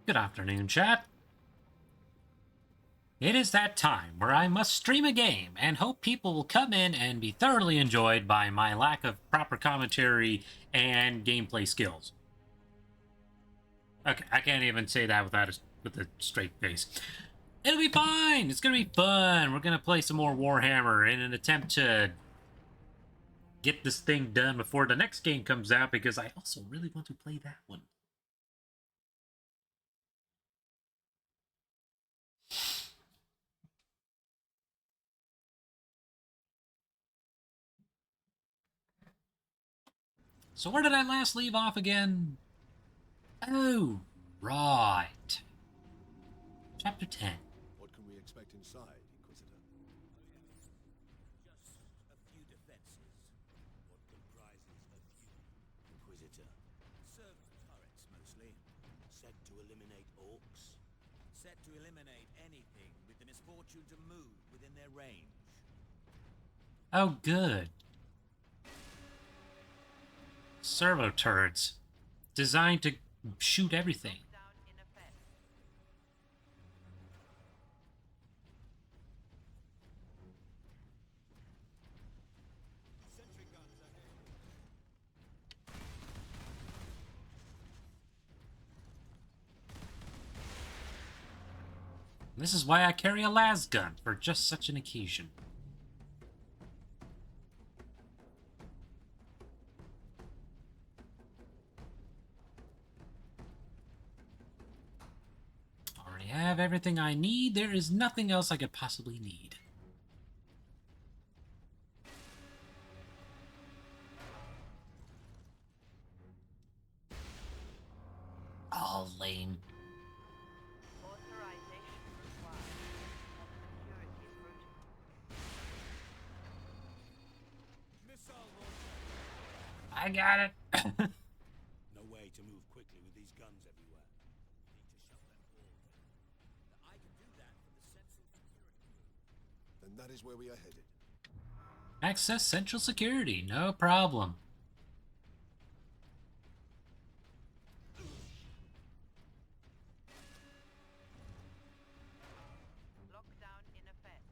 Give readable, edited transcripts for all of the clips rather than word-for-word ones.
Good afternoon, chat. It is that time where I must stream a game and hope people will come in and be thoroughly enjoyed by my lack of proper commentary and gameplay skills. Okay, I can't even say that with a straight face. It'll be fine. It's gonna be fun. We're gonna play some more Warhammer in an attempt to get this thing done before the next game comes out, because I also really want to play that one. So where did I last leave off again? Oh, right. Chapter 10. What can we expect inside, Inquisitor? Just a few defenses. What comprises a few? Inquisitor. Servant turrets, mostly. Set to eliminate orcs. Set to eliminate anything with the misfortune to move within their range. Oh, good. Servo turrets. Designed to shoot everything. This is why I carry a las gun, for just such an occasion. Already have everything I need. There is nothing else I could possibly need. Oh, lame. I got it. No way to move quickly with these guns everywhere. Need to shut them all down. I can do that from the central security room. Then that is where we are headed. Access central security, no problem. Lockdown in effect.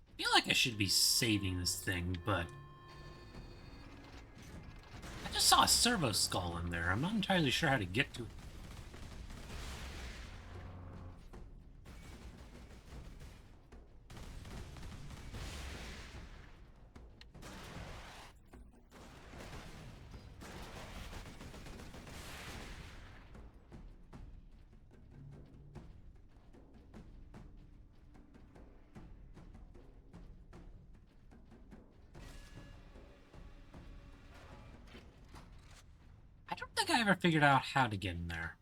I feel like I should be saving this thing, but I just saw a servo skull in there. I'm not entirely sure how to get to it. I don't think I ever figured out how to get in there.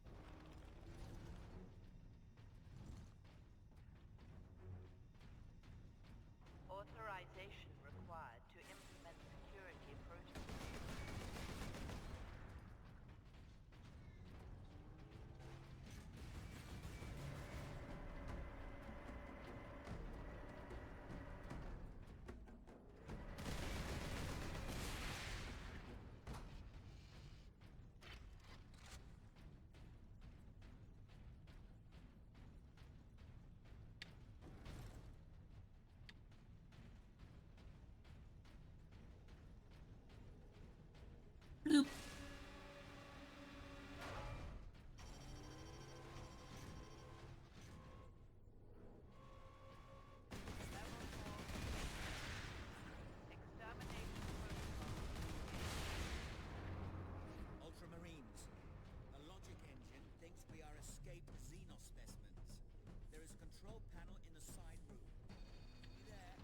Authorization required to implement security protocols. Bloop. Extermination protocol. Ultramarines. The logic engine thinks we are escaped Xenos specimens. There is a control panel in the side room. There.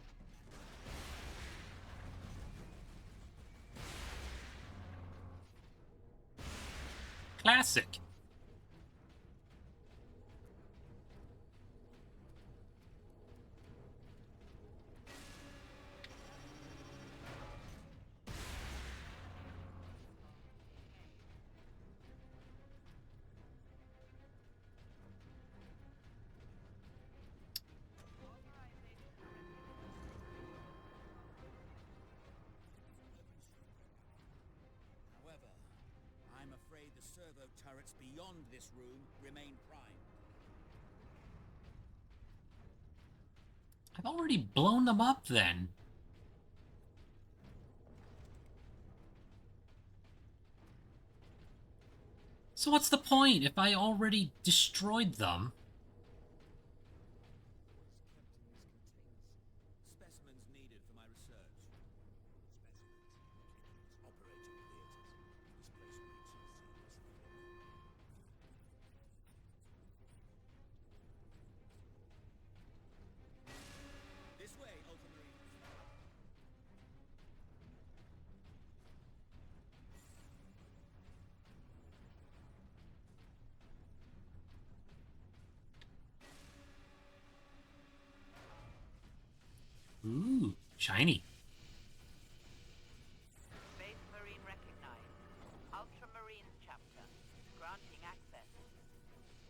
Classic. turrets beyond this room remain primed. I've already blown them up then. So what's the point if I already destroyed them? Specimens needed for my research. Specimens. Operating theaters. This place reeks of seamless. This way, Ultramarines. Ooh, shiny. Space Marine recognized. Ultramarines chapter. Granting access.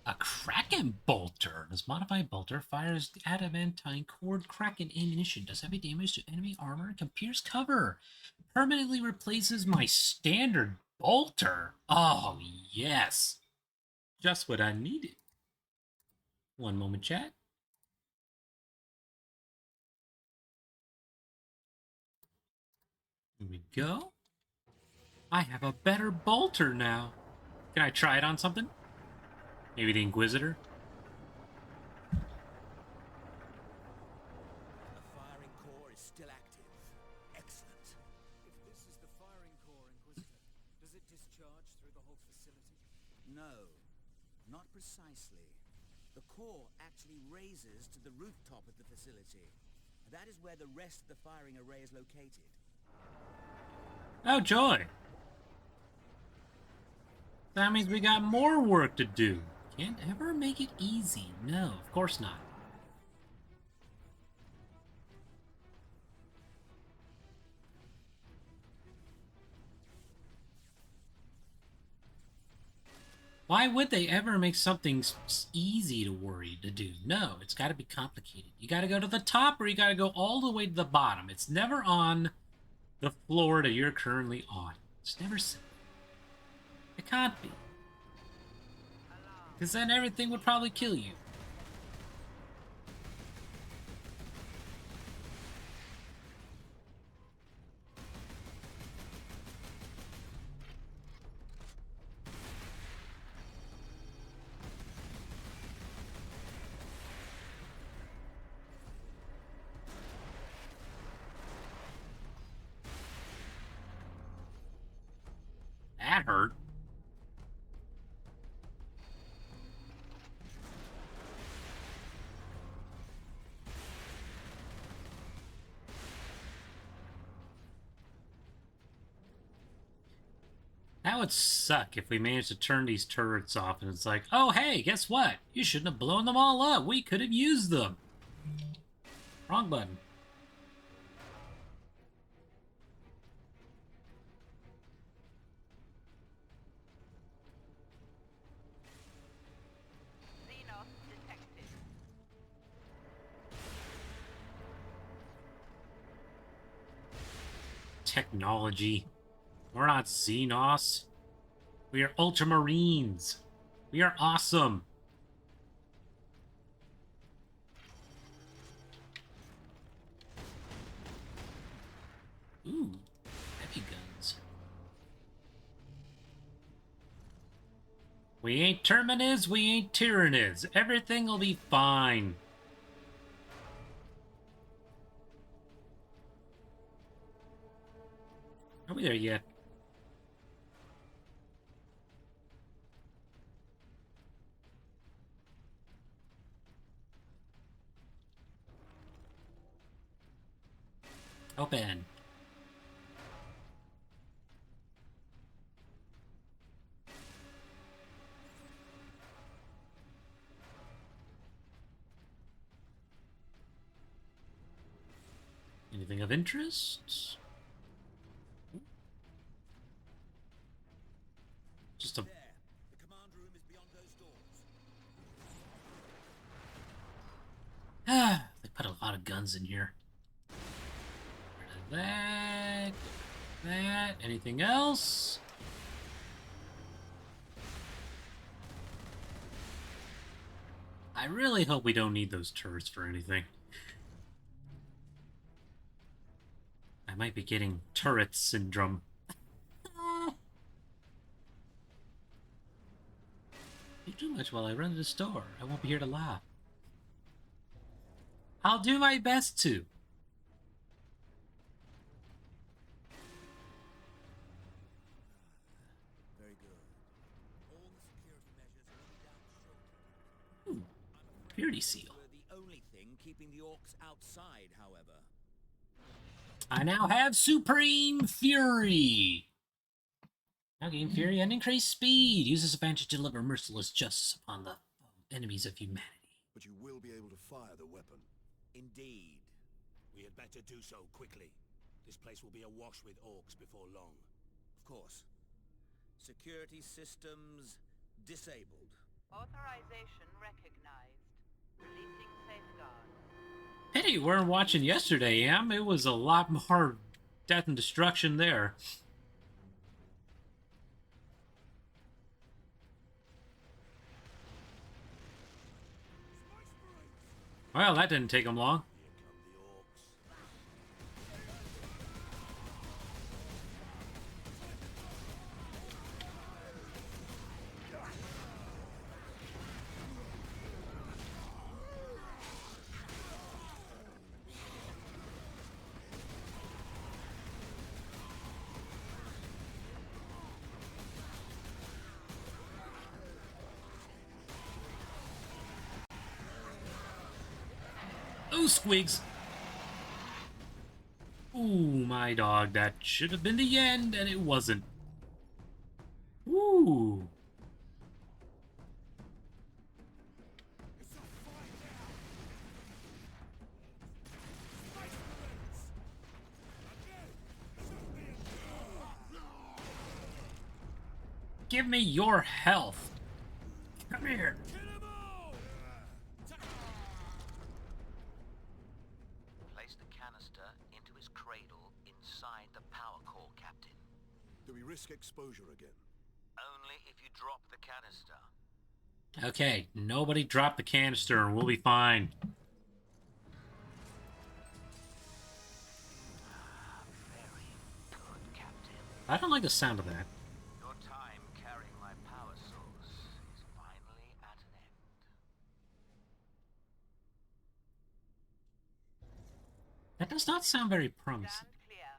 A Kraken bolter. This modified bolter fires the adamantine cord Kraken ammunition. Does heavy damage to enemy armor and can pierce cover. Permanently replaces my standard bolter. Oh, yes. Just what I needed. One moment, chat. Here we go. I have a better bolter now. Can I try it on something? Maybe the Inquisitor? The firing core is still active. Excellent. If this is the firing core, Inquisitor, does it discharge through the whole facility? No, not precisely. The core actually raises to the rooftop of the facility. That is where the rest of the firing array is located. Oh, joy. That means we got more work to do. Can't ever make it easy. No, of course not. Why would they ever make something easy to worry to do? No, it's got to be complicated. You got to go to the top or you got to go all the way to the bottom. It's never on the floor that you're currently on. It's never simple. It can't be. Because then everything would probably kill you. That hurt. That would suck if we managed to turn these turrets off and it's like, oh hey, guess what? You shouldn't have blown them all up. We could have used them. Wrong button. Xenos detected. Technology. We're not Xenos. We are Ultramarines. We are awesome. Ooh, heavy guns. We ain't Terminids, we ain't Tyranids. Everything will be fine. Are we there yet? Open. Anything of interest? Just a... There. The command room is beyond those doors. They put a lot of guns in here. Rid of that. That. Anything else? really hope we don't need those turrets for anything. I might be getting turret syndrome. You do much while I run to the store. I won't be here to laugh. I'll do my best to. Very good. All the security measures are down shortly. Ooh, purity seal. We're the only thing keeping the orcs outside, however. I now have Supreme Fury. Now gain Fury and increased speed. Use this advantage to deliver merciless justice upon the enemies of humanity. But you will be able to fire the weapon. Indeed. We had better do so quickly. This place will be awash with orcs before long. Of course. Security systems disabled. Authorization recognized. Releasing safeguard. Pity you weren't watching yesterday, Am. It was a lot more death and destruction there. Well, that didn't take them long. Here come the orcs. Ooh, squigs. Ooh, my dog. That should have been the end, and it wasn't. Ooh. Give me your health. Come here. Place the canister into his cradle inside the power core, Captain. Do we risk exposure again? Only if you drop the canister. Okay, nobody drop the canister and we'll be fine. Very good, Captain. I don't like the sound of that. Your time carrying my power source is finally at an end. That does not sound very promising. Stand clear.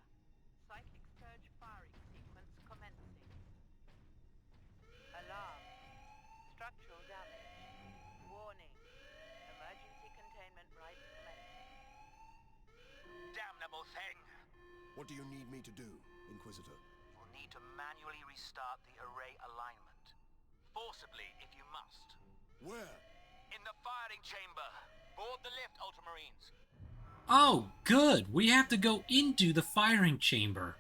Cyclic surge firing sequence commencing. Alarm. Structural damage. Warning. Emergency containment rights commencing. Damnable thing! What do you need me to do, Inquisitor? You'll need to manually restart the array alignment. Forcibly, if you must. Where? In the firing chamber. Board the lift, Ultramarines. Oh, good. We have to go into the firing chamber.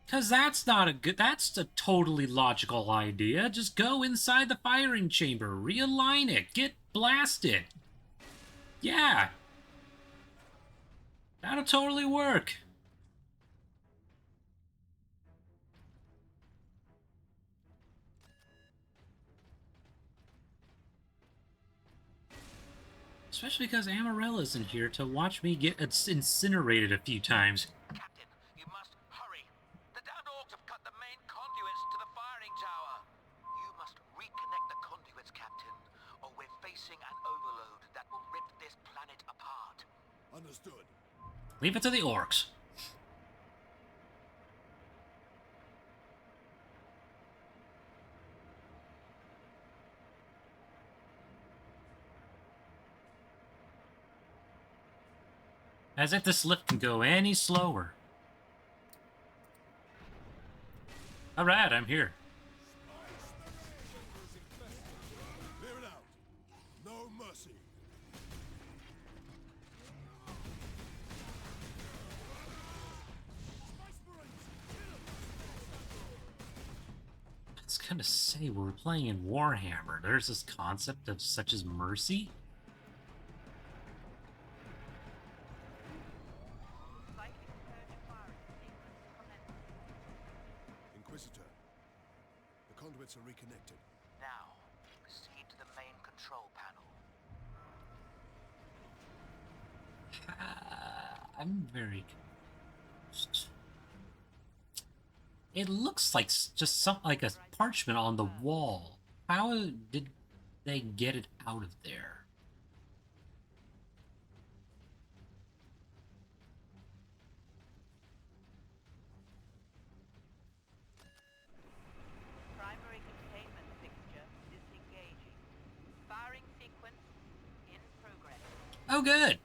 Because that's not a good... That's a totally logical idea. Just go inside the firing chamber. Realign it. Get blasted. Yeah. That'll totally work. Especially because Amarella's in here to watch me get incinerated a few times. Captain, you must hurry. The damned orcs have cut the main conduits to the firing tower. You must reconnect the conduits, Captain, or we're facing an overload that will rip this planet apart. Understood. Leave it to the orcs. As if this lift can go any slower. Alright, I'm here. Clear it out. No mercy. I was gonna say, we're playing in Warhammer. There's this concept of such as mercy. Cyclic surge firing sequence commencing. Inquisitor, Now, proceed to the main control panel. I'm very confused. It looks like just something like a parchment on the wall. How did they get it out of there? Primary containment fixture disengaging. Firing sequence in progress. Oh, good.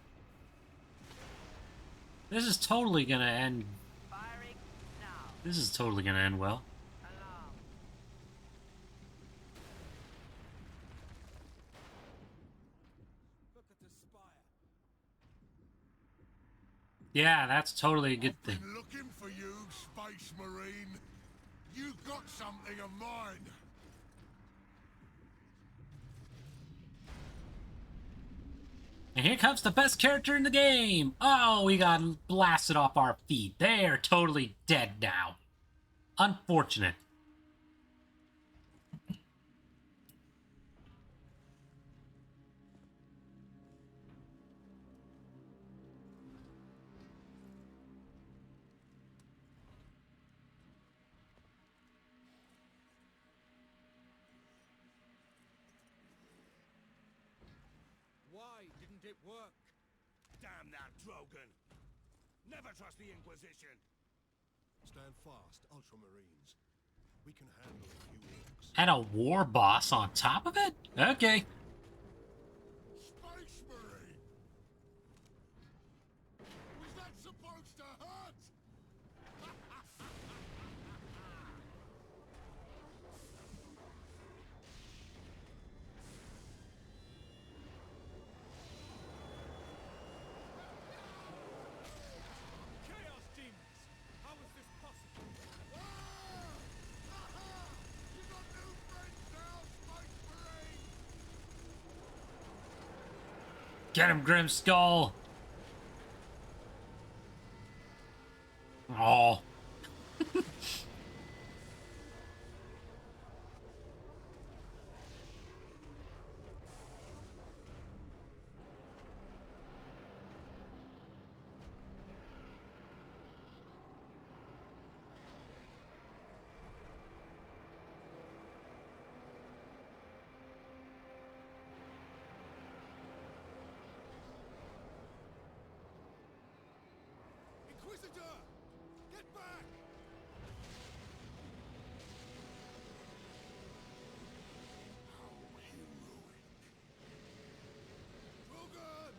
This is totally gonna end. Firing now. This is totally gonna end well. Alarm. Look at the spire. Yeah, that's totally a good thing. Been looking for you, Space Marine. You got something of mine. And here comes the best character in the game! Oh, we got blasted off our feet. They're totally dead now. Unfortunate. Why didn't it work? Damn that Drogon! Never trust the Inquisition! Stand fast, Ultramarines. We can handle a few orcs. And a war boss on top of it? Okay. Space Marine! Was that supposed to hurt? Chaos demons! How is this possible? You got new friends now, Space Marine! Get him, Grim Skull! Oh. Inquisitor! Get back! How heroic. Drogon!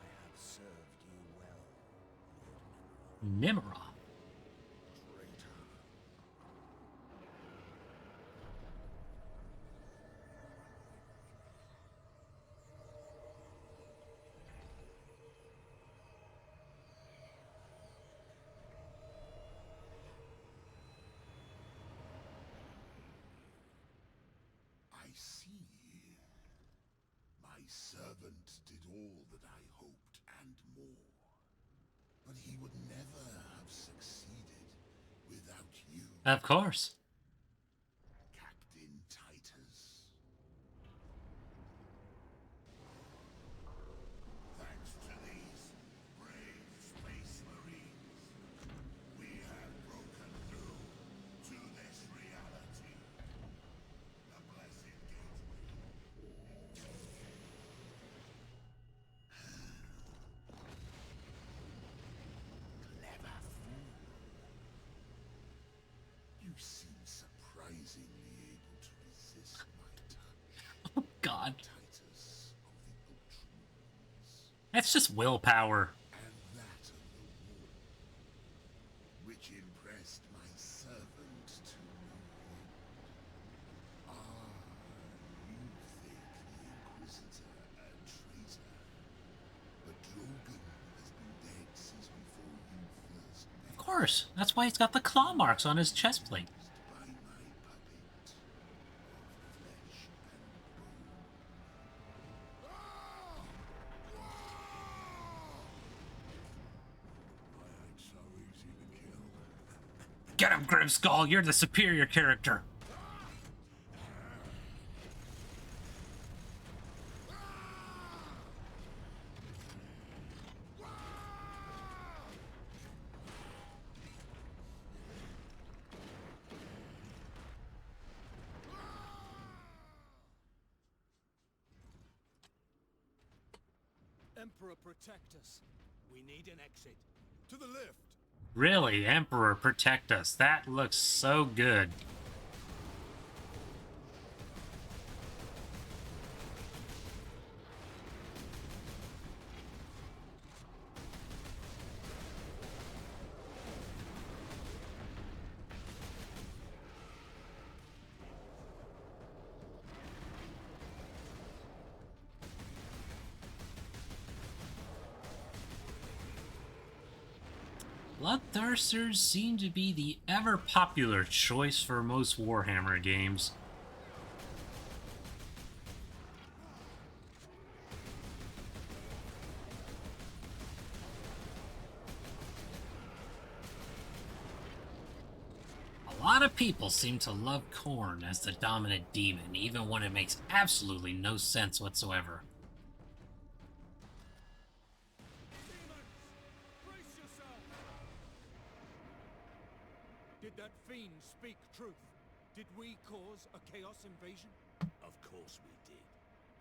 I have served you well, Lord Nimrod. Traitor. I see. My servant did all that I hoped and more. But he would never have succeeded without you, Of course. Captain Titus. Thanks to these brave space marines, we have broken through to this reality. The blessed gateway. Clever fool. You seem surprisingly able to resist my touch, Oh, God. Titus of the Ultramarines. That's just willpower. And that of the war, which impressed my servant to no end. Ah, you think the Inquisitor a traitor, but Drogon has been dead since before you first Of course. That's why he's got the claw marks on his chest plate. used by my puppet. Get him, Grimskull! You're the superior character! Emperor, protect us. We need an exit. To the left. Really, Emperor, protect us. That looks so good. Bloodthirsters seem to be the ever-popular choice for most Warhammer games. A lot of people seem to love Khorne as the dominant demon, even when it makes absolutely no sense whatsoever. Brace yourself! Did that fiend speak truth? Did we cause a chaos invasion? Of course we did.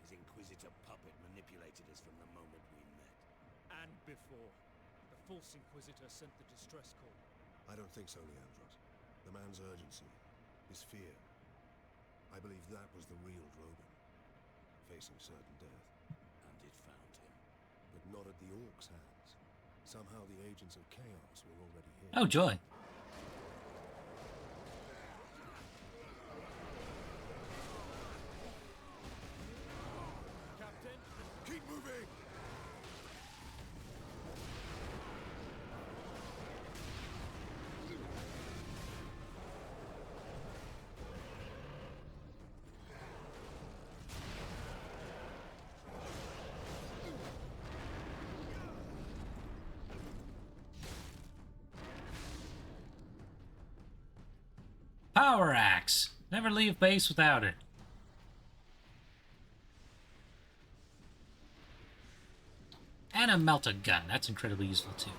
His Inquisitor puppet manipulated us from the moment we met. And before. The false Inquisitor sent the distress call. I don't think so, Leandros. The man's urgency, his fear. I believe that was the real Drogon, facing certain death. And it found him. But not at the Orcs' hands. Somehow the agents of chaos were already here. Oh, joy. Captain? Keep moving. Power Axe. Never leave base without it. And a melted gun. That's incredibly useful too.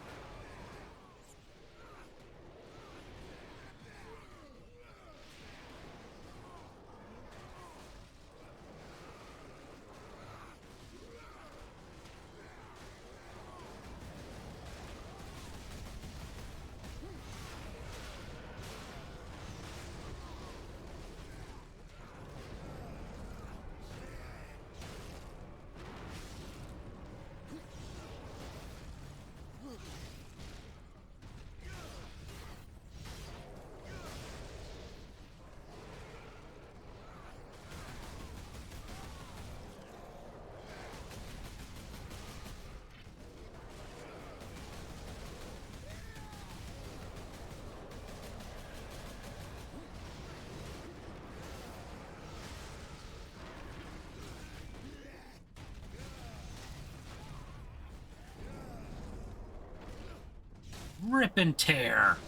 Rip and tear.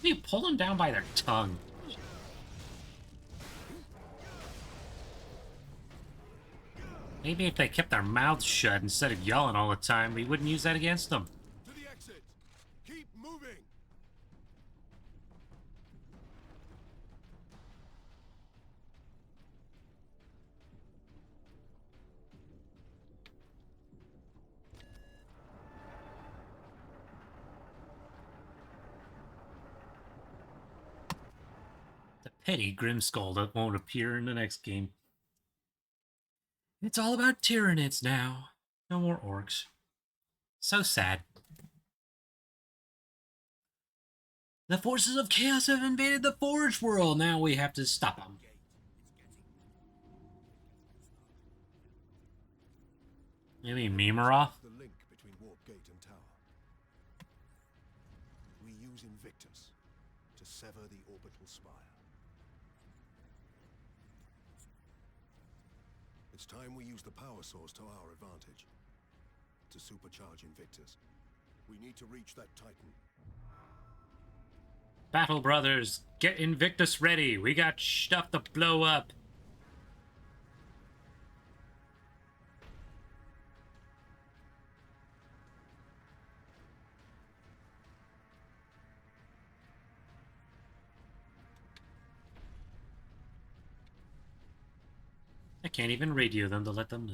You pull them down by their tongue. Maybe if they kept their mouths shut instead of yelling all the time, we wouldn't use that against them. To the exit. Keep moving. The pity Grimskull that won't appear in the next game. It's all about Tyranids now. No more orcs. So sad. The forces of chaos have invaded the Forge world. Now we have to stop them. Maybe Mimara? The link between Warp Gate and Tower. We use Invictus to sever the orbital spire. It's time we use the power source to our advantage. To supercharge Invictus. We need to reach that Titan. Battle Brothers, get Invictus ready. We got stuff to blow up. I can't even radio them to let them know.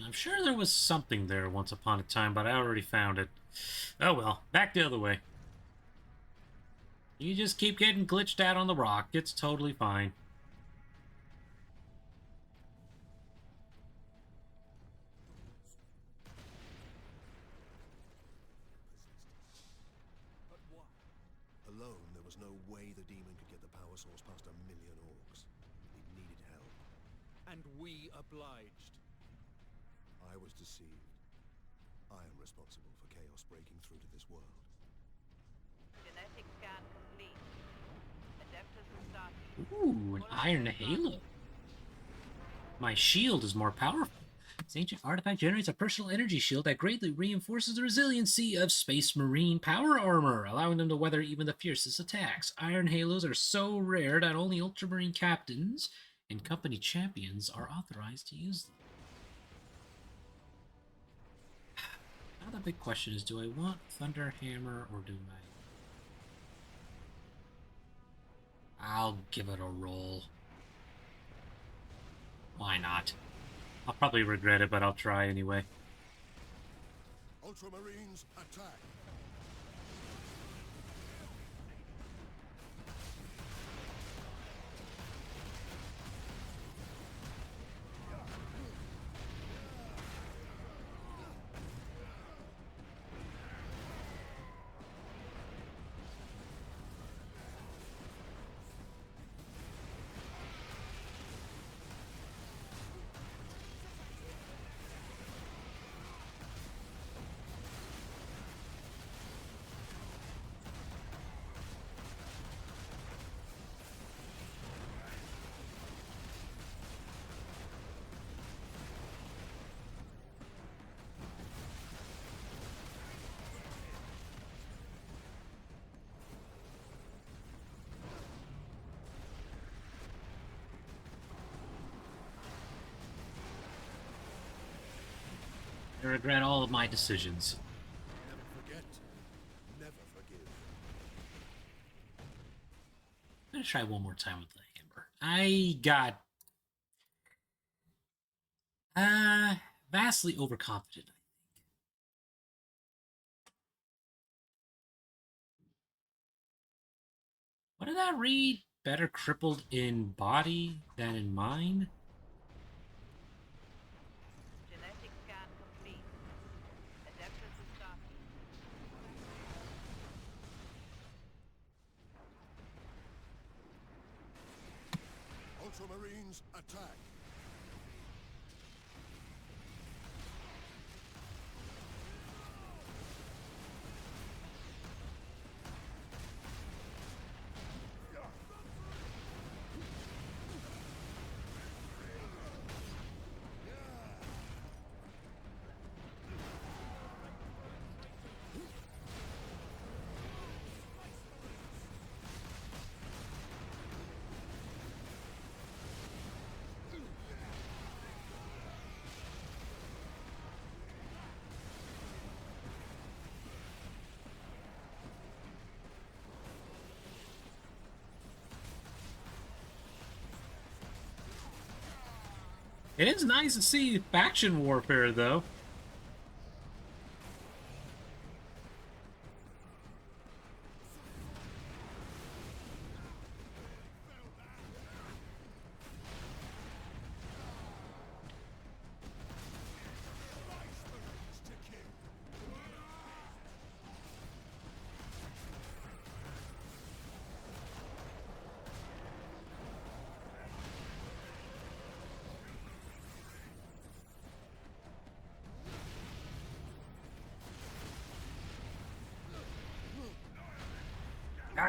I'm sure there was something there once upon a time, but I already found it. Oh well, back the other way. You just keep getting glitched out on the rock. It's totally fine. But why? Alone, there was no way the demon could get the power source past 1,000,000 orcs. It needed help. And we obliged. I was deceived. I am responsible for chaos breaking through to this world. Genetic scan complete. Adeptus starting. Ooh, an iron halo. My shield is more powerful. This ancient artifact generates a personal energy shield that greatly reinforces the resiliency of Space Marine power armor, allowing them to weather even the fiercest attacks. Iron halos are so rare that only Ultramarine captains and company champions are authorized to use them. Now the big question is, do I want Thunder Hammer or do I'll give it a roll. Why not? I'll probably regret it, but I'll try anyway. Ultramarines, attack! I regret all of my decisions. Never forget, never forgive. I'm gonna try one more time with the hammer. I got vastly overconfident. What did that read? Better crippled in body than in mind? Genetic scan complete. Adeptus starting. Ultramarines, attack! It is nice to see faction warfare, though.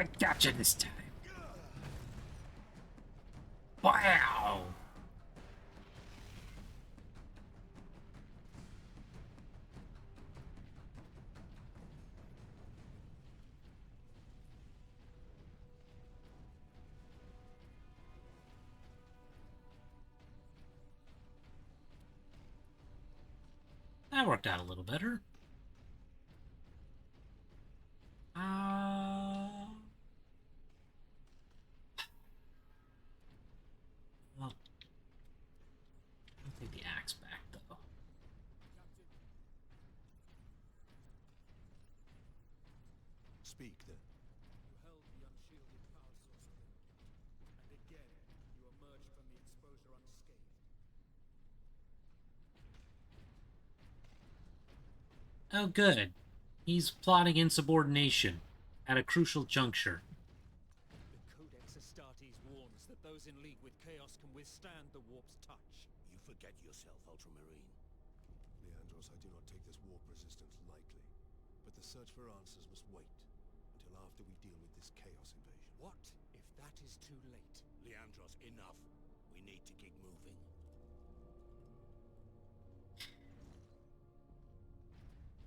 I got you this time. Wow. That worked out a little better. Well, I'll take the axe back, though. Speak, then. You held the unshielded power source within, and again you emerged from the exposure unscathed. Oh, good. He's plotting insubordination at a crucial juncture. The Codex Astartes warns that those in league with Chaos can withstand the warp's touch. You forget yourself, Ultramarine. Leandros, I do not take this warp resistance lightly. But the search for answers must wait until after we deal with this Chaos invasion. What if that is too late? Leandros, enough. We need to keep moving.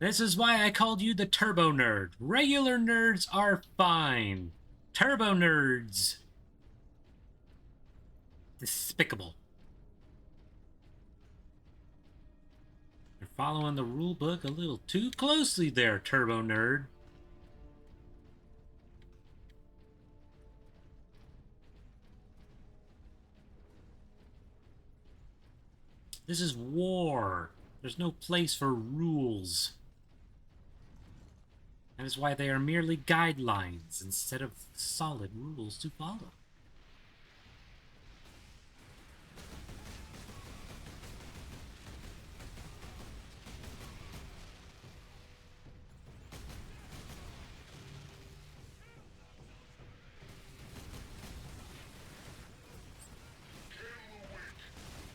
This is why I called you the Turbo Nerd. Regular nerds are fine. Turbo Nerds. Despicable. You're following the rulebook a little too closely there, Turbo Nerd. This is war. There's no place for rules. That is why they are merely guidelines instead of solid rules to follow.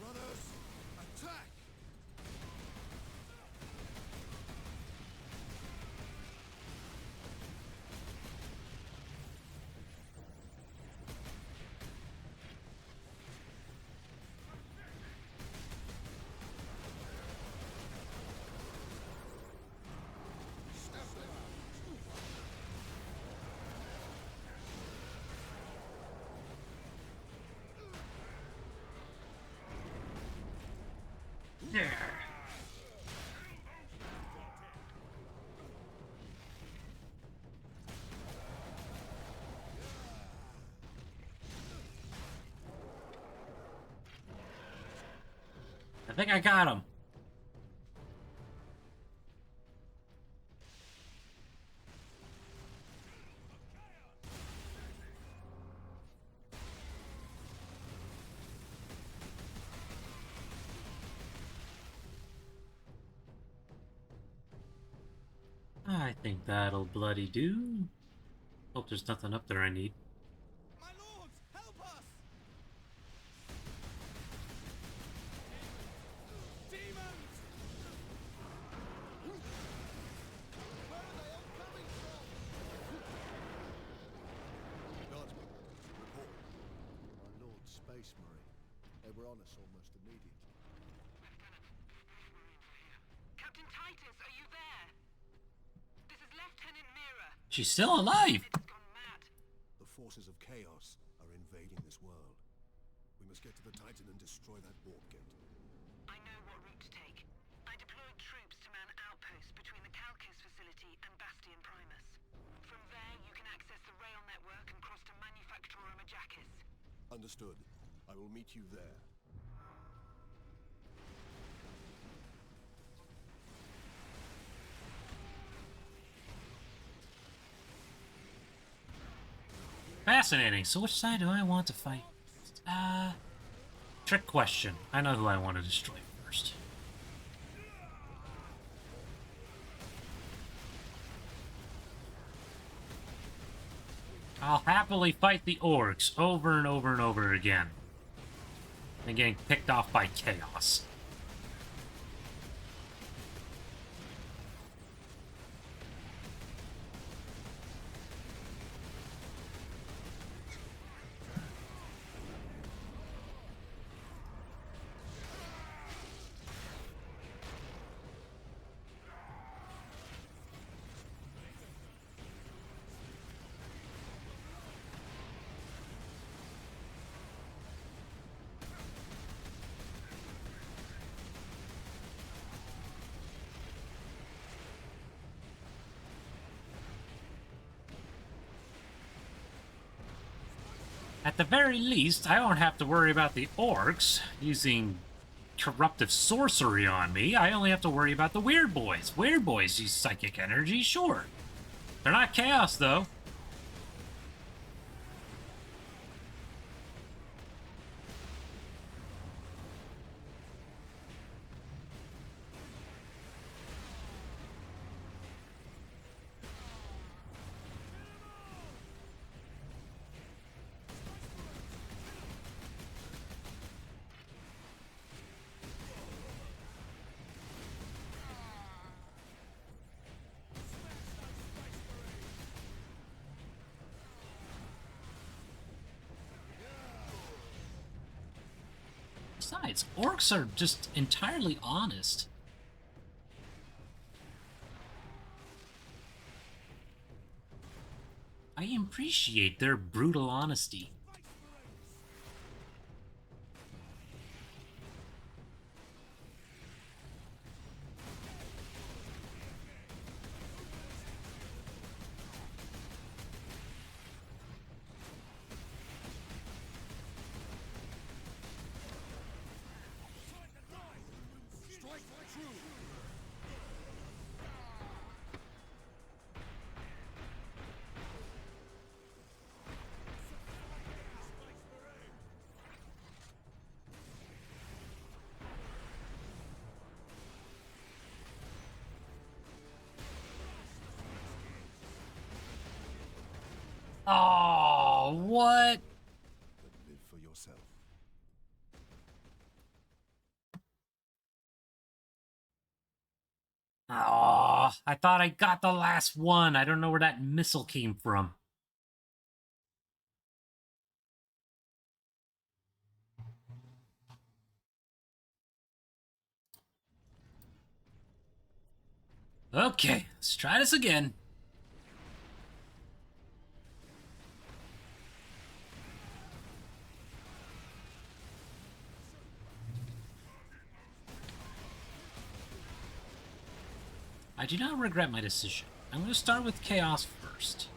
Brothers, attack! Yeah. I think I got him. I think that'll bloody do. Hope there's nothing up there I need. My lords, help us! Demons! Where are they all coming from? Guardsmen, report. My Lord Space Marine. They were on us almost immediately. Captain Titus, are you there? This is Lieutenant Mira. She's still alive. It's gone mad. The forces of Chaos are invading this world. We must get to the Titan and destroy that warp gate. I know what route to take. I deployed troops to man outposts between the Calcus facility and Bastion Primus. From there, you can access the rail network and cross to Manufactorum Ajakis. Understood. I will meet you there. Fascinating. So which side do I want to fight? Trick question. I know who I want to destroy first. I'll happily fight the orcs over and over and over again. And getting picked off by chaos. At the very least, I won't have to worry about the orcs using corruptive sorcery on me. I only have to worry about the weird boys. Weird boys use psychic energy, sure. They're not chaos, though. Besides, orcs are just entirely honest. I appreciate their brutal honesty. Oh, what? But live for yourself. Oh, I thought I got the last one. I don't know where that missile came from. Okay, let's try this again. I do not regret my decision. I'm going to start with Chaos first.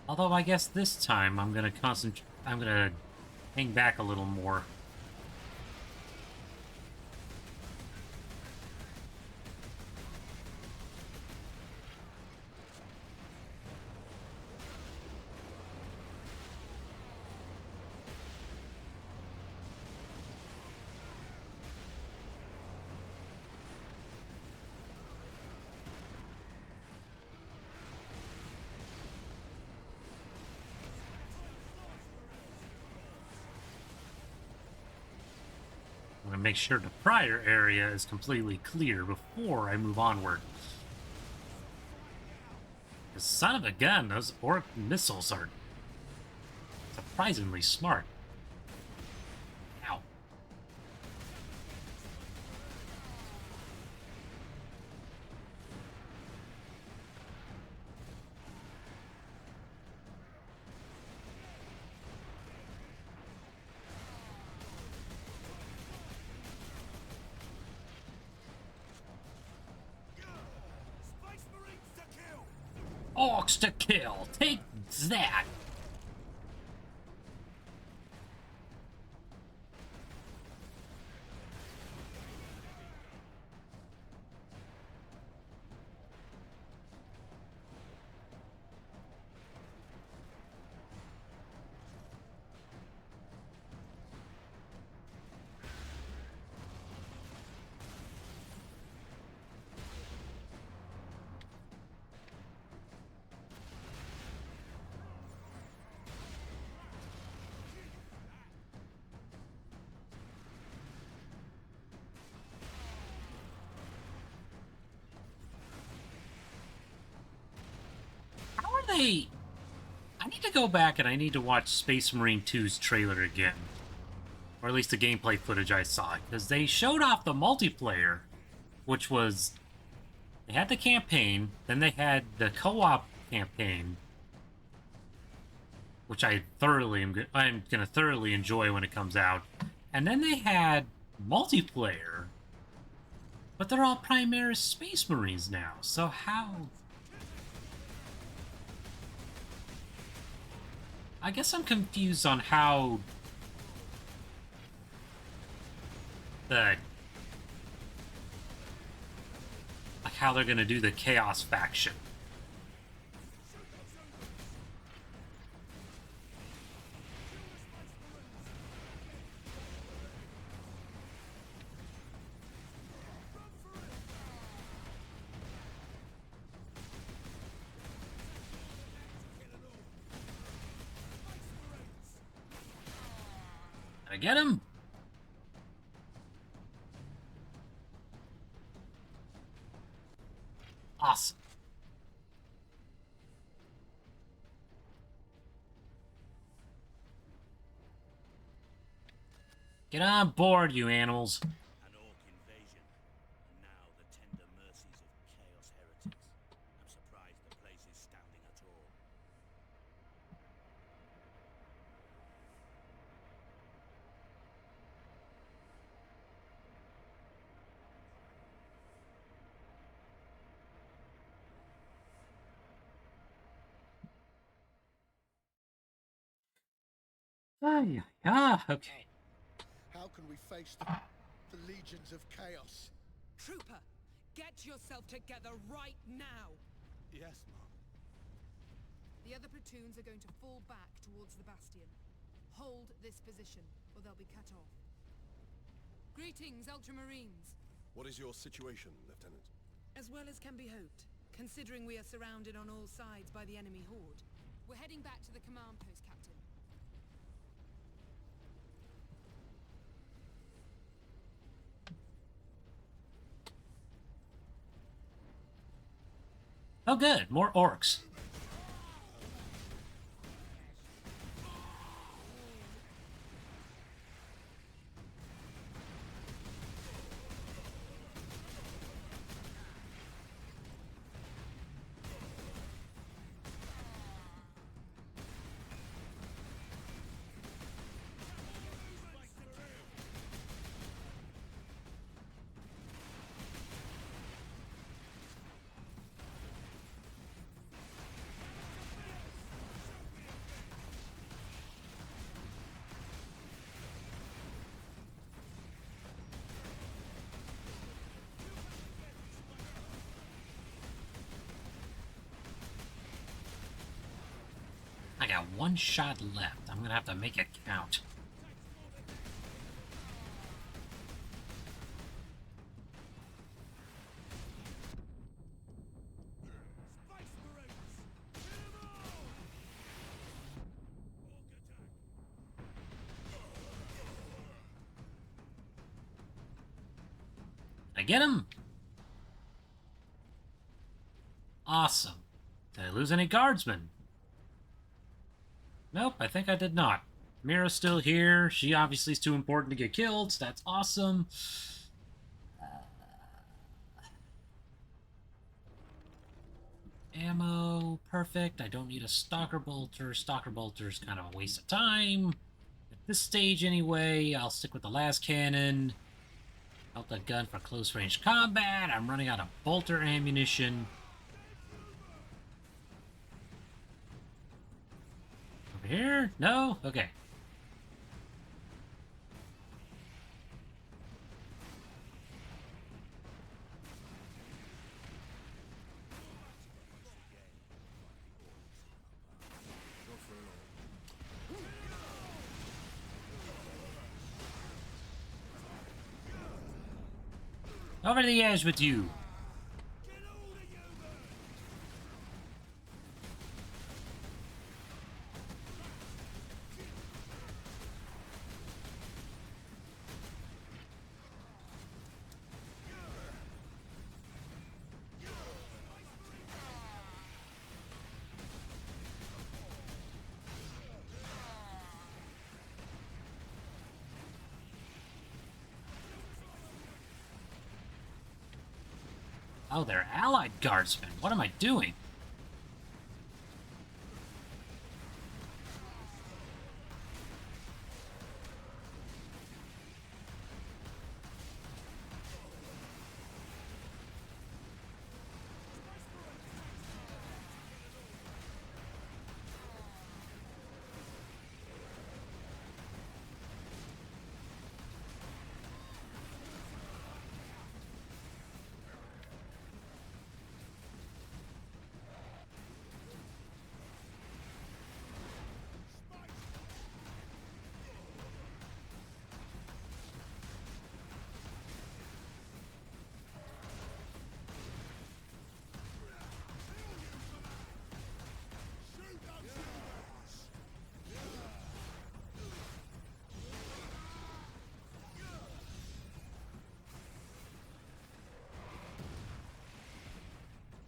Although I guess this time I'm going to concentrate. I'm going to hang back a little more. I'm going to make sure the prior area is completely clear before I move onward. The son of a gun, those orc missiles are surprisingly smart. Ow. Orcs to kill! Take that! How are they... I need to go back and I need to watch Space Marine 2's trailer again. Or at least the gameplay footage I saw. Because they showed off the multiplayer, which was They had the campaign, then they had the co-op campaign, which I'm gonna thoroughly enjoy when it comes out. And then they had multiplayer, but they're all Primaris Space Marines now. So how? I guess I'm confused on how the how they're gonna do the Chaos faction. Did I get him? Awesome. Get on board, you animals. An Ork invasion, and now the tender mercies of Chaos heretics. I'm surprised the place is standing at all. Okay. How can we face the legions of chaos? Trooper, get yourself together right now! Yes, Mom. The other platoons are going to fall back towards the bastion. Hold this position, or they'll be cut off. Greetings, Ultramarines. What is your situation, Lieutenant? As well as can be hoped, considering we are surrounded on all sides by the enemy horde. We're heading back to the command post, Captain. Oh, good. More orcs. I got one shot left. I'm gonna have to make it count. Space Marines! Kill 'em all! Ork attack! Did I get him? Awesome. Did I lose any guardsmen? Nope, I think I did not. Mira's still here. She obviously is too important to get killed, so that's awesome. Ammo, perfect. I don't need a Stalker Bolter. Stalker Bolter's kind of a waste of time. At this stage, anyway, I'll stick with the las cannon. Out that gun for close-range combat. I'm running out of bolter ammunition. Over here? No? Okay. Over the edge with you. Oh, they're allied guardsmen. What am I doing?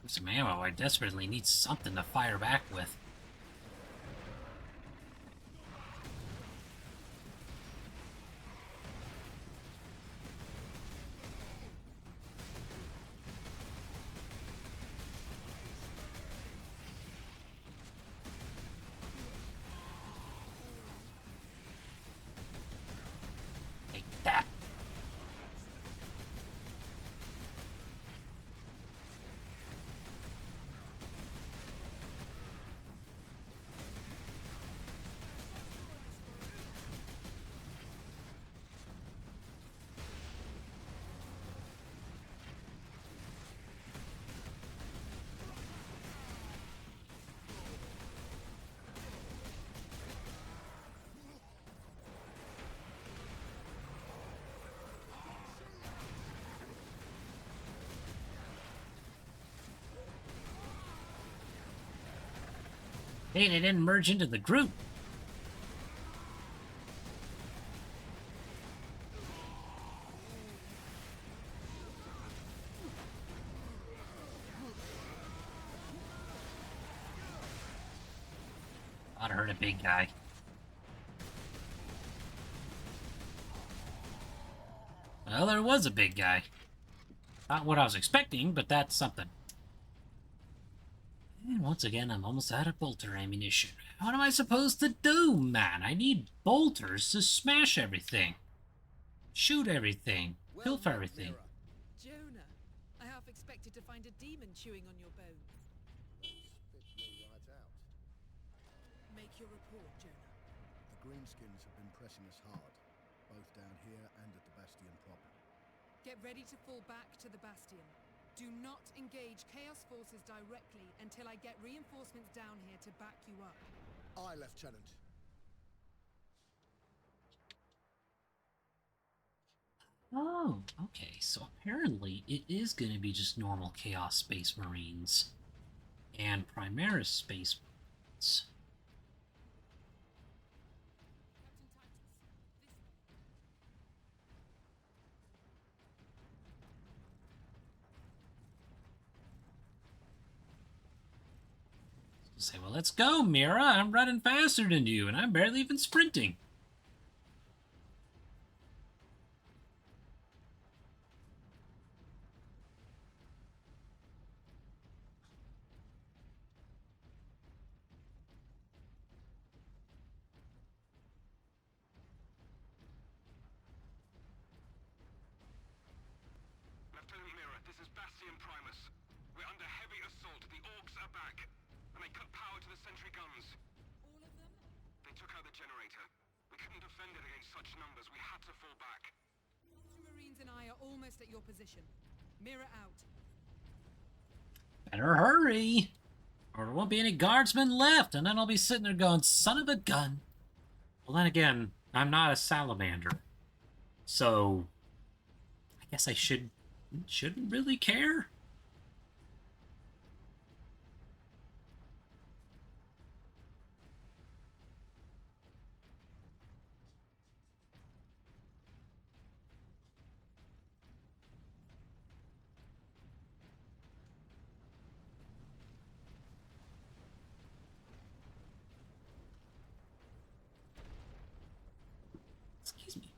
Some ammo. I desperately need something to fire back with. Take that. Hey, they didn't merge into the group. Thought I heard a big guy. Well, there was a big guy. Not what I was expecting, but that's something. And once again, I'm almost out of bolter ammunition. What am I supposed to do, man? I need bolters to smash everything. Shoot everything. Pilfer everything. Jonah, I half expected to find a demon chewing on your bone. Spit you right out. Make your report, Jonah. The Greenskins have been pressing us hard, both down here and at the Bastion proper. Get ready to fall back to the Bastion. Do not engage Chaos forces directly until I get reinforcements down here to back you up. Aye, Lieutenant. Oh, okay. So apparently it is going to be just normal Chaos Space Marines and Primaris Space Marines. Say, well, let's go, Mira. I'm running faster than you, and I'm barely even sprinting. Lieutenant Mira, this is Bastion Primus. We're under heavy assault. The Orks are back, and they cut power to the sentry guns. All of them? They took out the generator. We couldn't defend it against such numbers. We had to fall back. Marines and I are almost at your position. Mirror out. Better hurry, or there won't be any guardsmen left, and then I'll be sitting there going, son of a gun. Well, then again, I'm not a salamander, so I guess I shouldn't really care. Excuse me.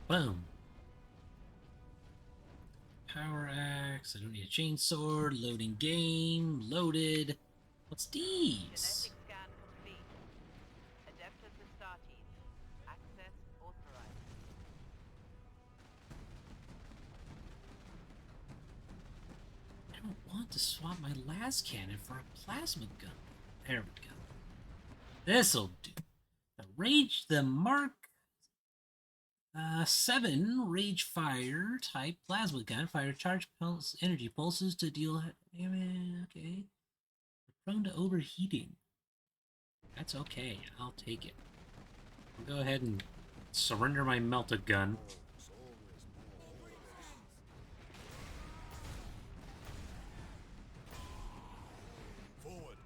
Boom. Power axe. I don't need a chainsaw. Loading game. Loaded. What's these? Genetic scan complete. Adeptus Astartes. Access authorized. I don't want to swap my las cannon for a plasma gun. There we go. This'll do. The Mark 7 Rage Fire type plasma gun. Fire charge pulse energy pulses to deal. Okay. Prone to overheating. That's okay. I'll take it. I'll go ahead and surrender my melted gun. Forward.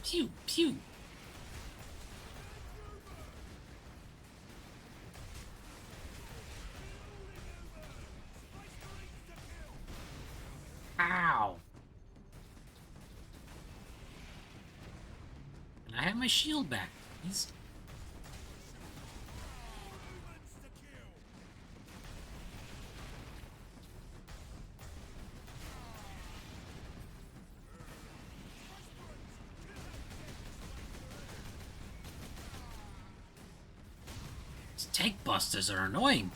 Pew, pew. Ow. And I have my shield back. Please. These tank busters are annoying.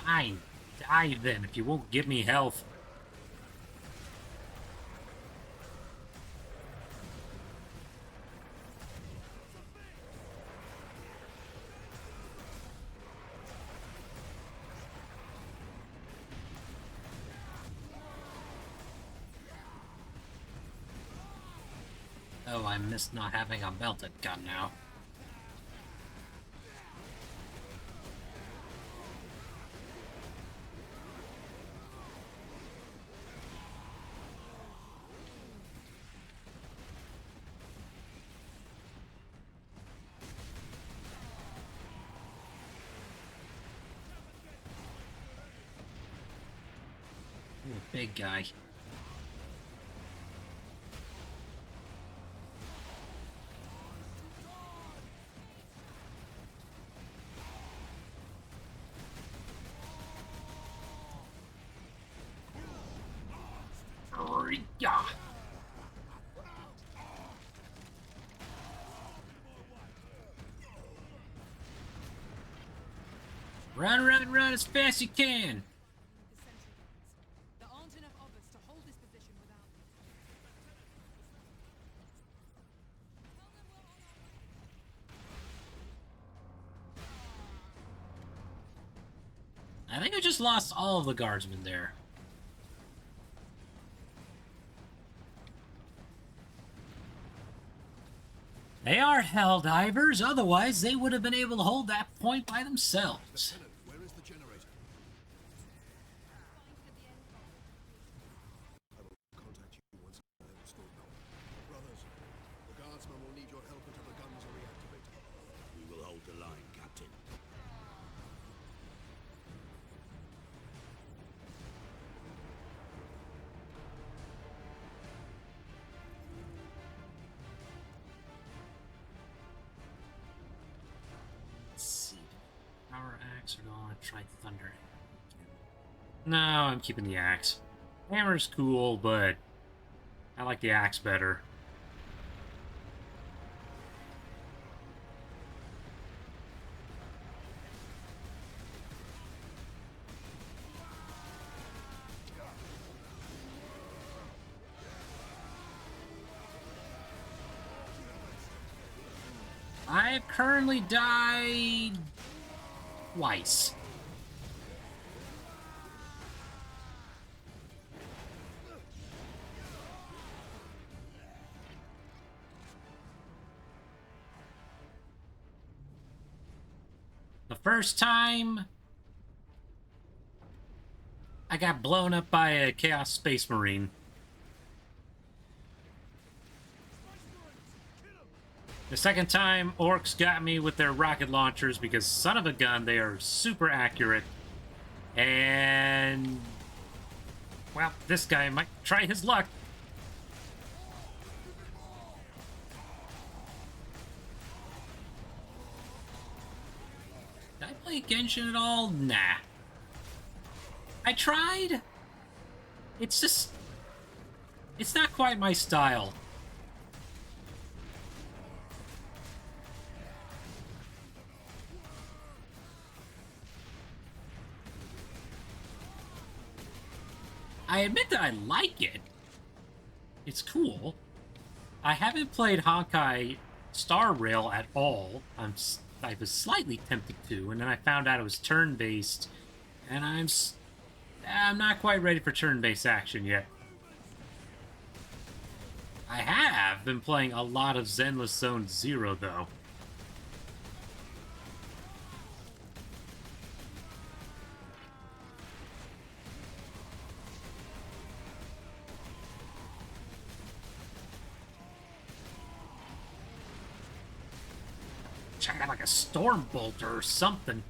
Fine. Die then if you won't give me health. Oh, I missed not having a melted gun now. Ooh, big guy. Yeah. Run, run, run as fast as you can. The sentry guns. There aren't enough of us to hold this position without them. I think I just lost all of the guardsmen there. They are hell divers, otherwise they would have been able to hold that point by themselves. Lieutenant, where is the generator? I will contact you once I have restored power. Brothers, the guardsmen will need your help until the guns are reactivated. We will hold the line, Captain. Let's see. Power axe or do I want to try thunder? No, I'm keeping the axe. Hammer's cool, but I like the axe better. I've currently died twice. The first time, I got blown up by a Chaos Space Marine. The second time, orcs got me with their rocket launchers because, son of a gun, they are super accurate. And, well, this guy might try his luck. Did I play Genshin at all? Nah. I tried. It's just... it's not quite my style. I admit that I like it. It's cool. I haven't played Honkai Star Rail at all. I was slightly tempted to, and then I found out it was turn-based, and I'm not quite ready for turn-based action yet. I have been playing a lot of Zenless Zone Zero, though. Check out like a storm bolter or something.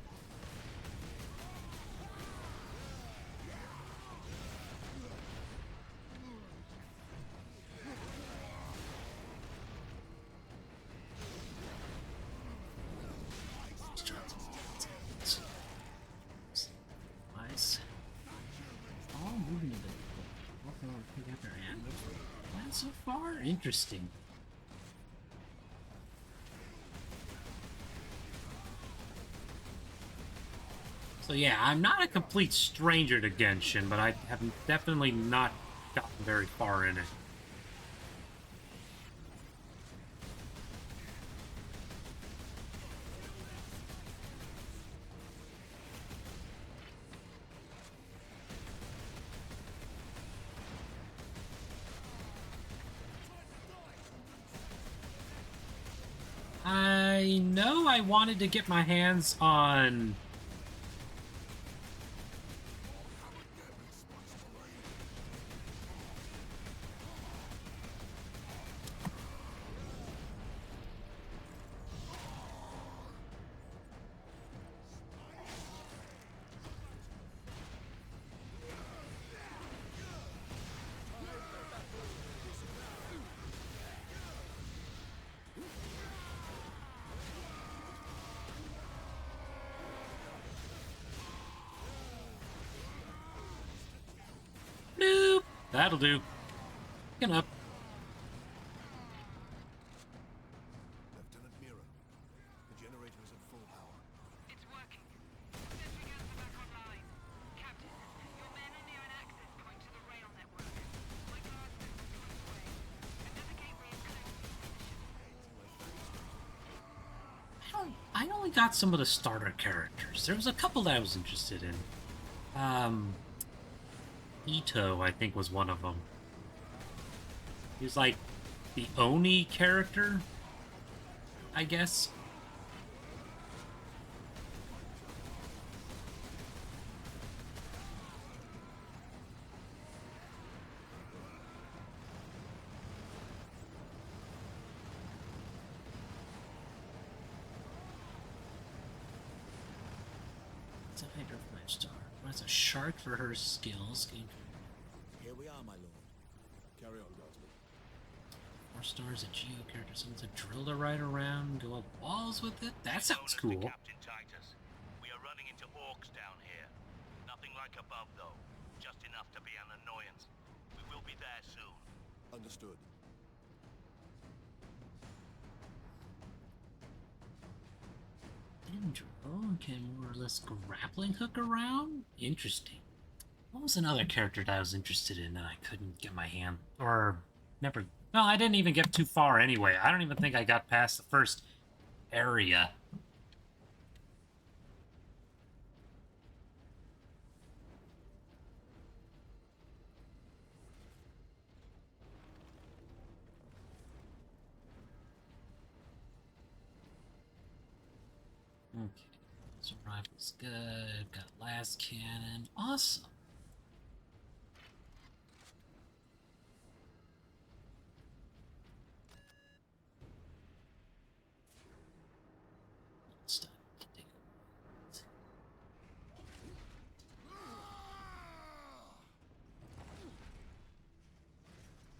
Nice. All moving a bit. Pick up their hand. Well, so far, interesting. So yeah, I'm not a complete stranger to Genshin, but I have definitely not gotten very far in it. I know I wanted to get my hands on... Nope. That'll do. Picking up. Lieutenant Mira, the generator is at full power. It's working. Sentry guns are back online. Captain, your men are near an access point to the rail network. My guards are 2 points away. Another gateway is close to the position. I only got some of the starter characters. There was a couple that I was interested in. Ito, I think, was one of them. He was like the Oni character, I guess. It's a Hydra 5-star. That's a shark for her skills. Here we are, my lord. Carry on, Guardsman. 4 stars, a Geo character, someone's a drill to ride around, go up walls with it. That sounds Known as the cool. Captain Titus. We are running into orcs down here. Nothing like above, though. Just enough to be an annoyance. We will be there soon. Understood. Drone can more or less grappling hook around? Interesting. What was another character that I was interested in that I couldn't get my hand... or never... No, I didn't even get too far anyway. I don't even think I got past the first area. Okay, so rifle's good. Got last cannon. Awesome.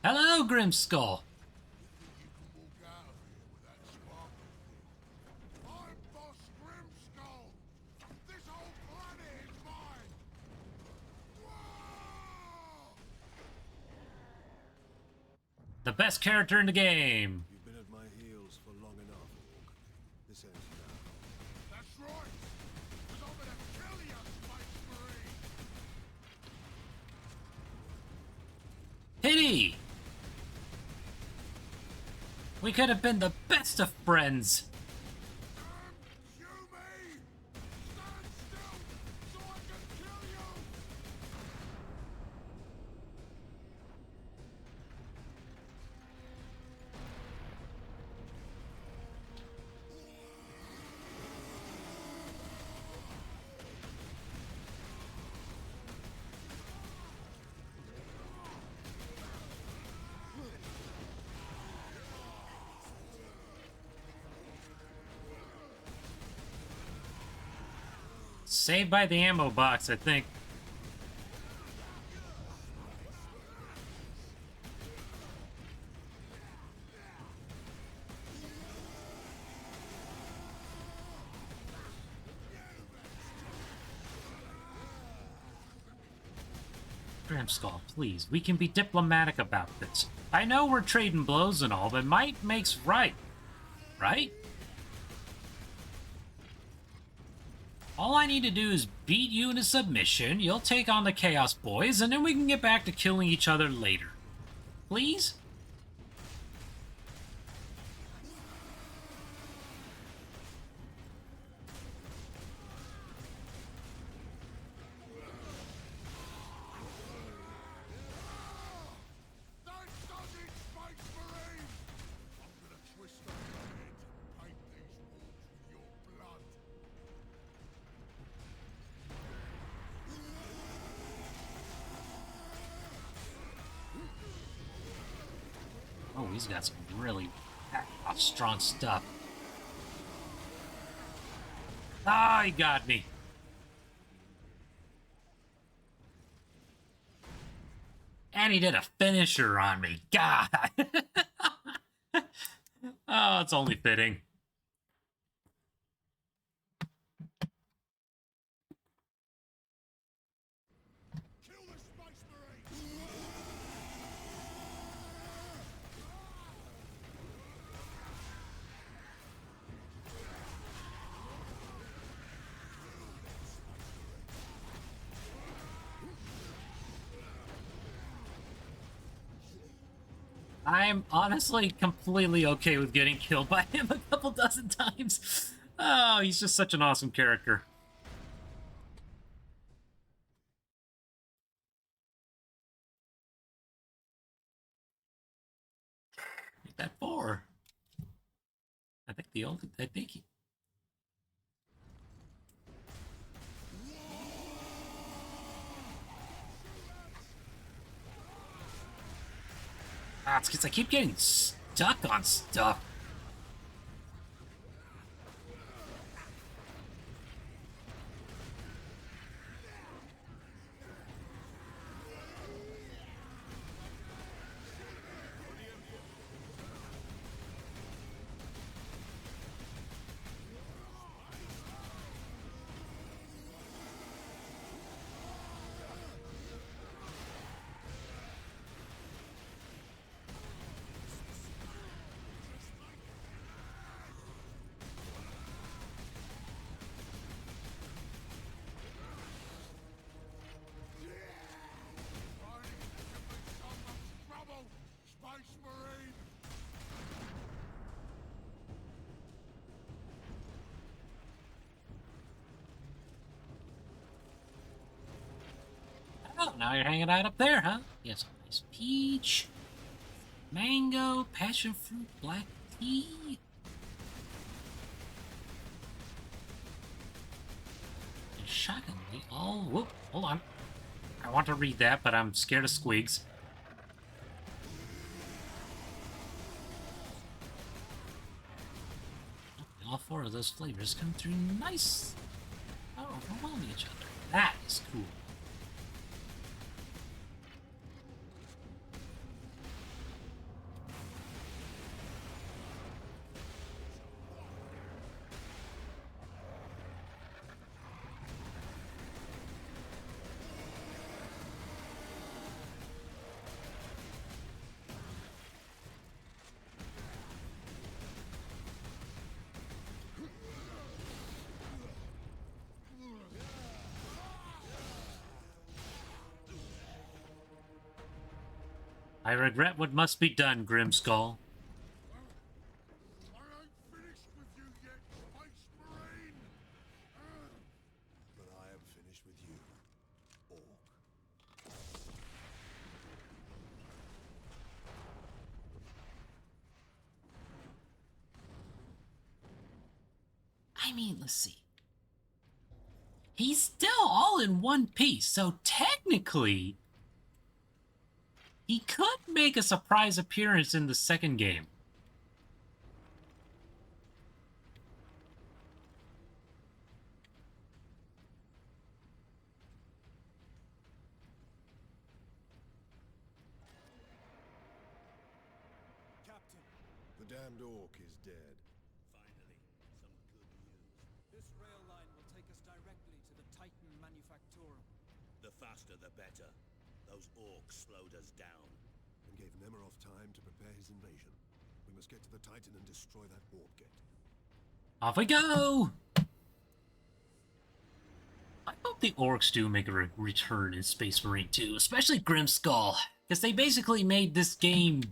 Hello, Grimskull. You can walk out of here with that sparkle thing. I'm Boss Grimskull. This whole planet is mine. Whoa! The best character in the game. You've been at my heels for long enough, Ork. This ends now. That's right. 'Cause I'm gonna kill you, Space Marine. Pity! We could have been the best of friends. You me! Stand still so I can kill you! Saved by the ammo box, I think. Grimskull, please, we can be diplomatic about this. I know we're trading blows and all, but might makes right. Right? All I need to do is beat you into submission, you'll take on the Chaos Boys, and then we can get back to killing each other later. Please? That does it, Space Marine! I'm gonna twist up your head and paint these walls with your blood. Oh, he's got some really strong stuff. Ah, he got me. And he did a finisher on me. God. Oh, it's only fitting. Kill the Space Marine! I'm honestly completely okay with getting killed by him a couple dozen times. Oh, he's just such an awesome character. Make that 4. I think he... Ah, it's because I keep getting stuck on stuff. now you're hanging out up there, huh? Yes, nice peach, mango, passion fruit, black tea. And shockingly, all... Whoop, hold on. I want to read that, but I'm scared of squigs. All four of those flavors come through nice. Oh, overwhelming each other. That is cool. I regret what must be done, Grimskull. I ain't finished with you yet, Space Marine! But I am finished with you, Ork. I mean, let's see. He's still all in one piece, so technically, he could make a surprise appearance in the second game. Captain, The damned Ork is dead. finally, some good news. This rail line will take us directly to the Titan Manufactorum. The faster the better. Those orcs slowed us down. And gave Nemeroth time to prepare his invasion. We must get to the Titan and destroy that warp gate. Off we go! I hope the orcs do make a return in Space Marine 2, especially Grimskull, because they basically made this game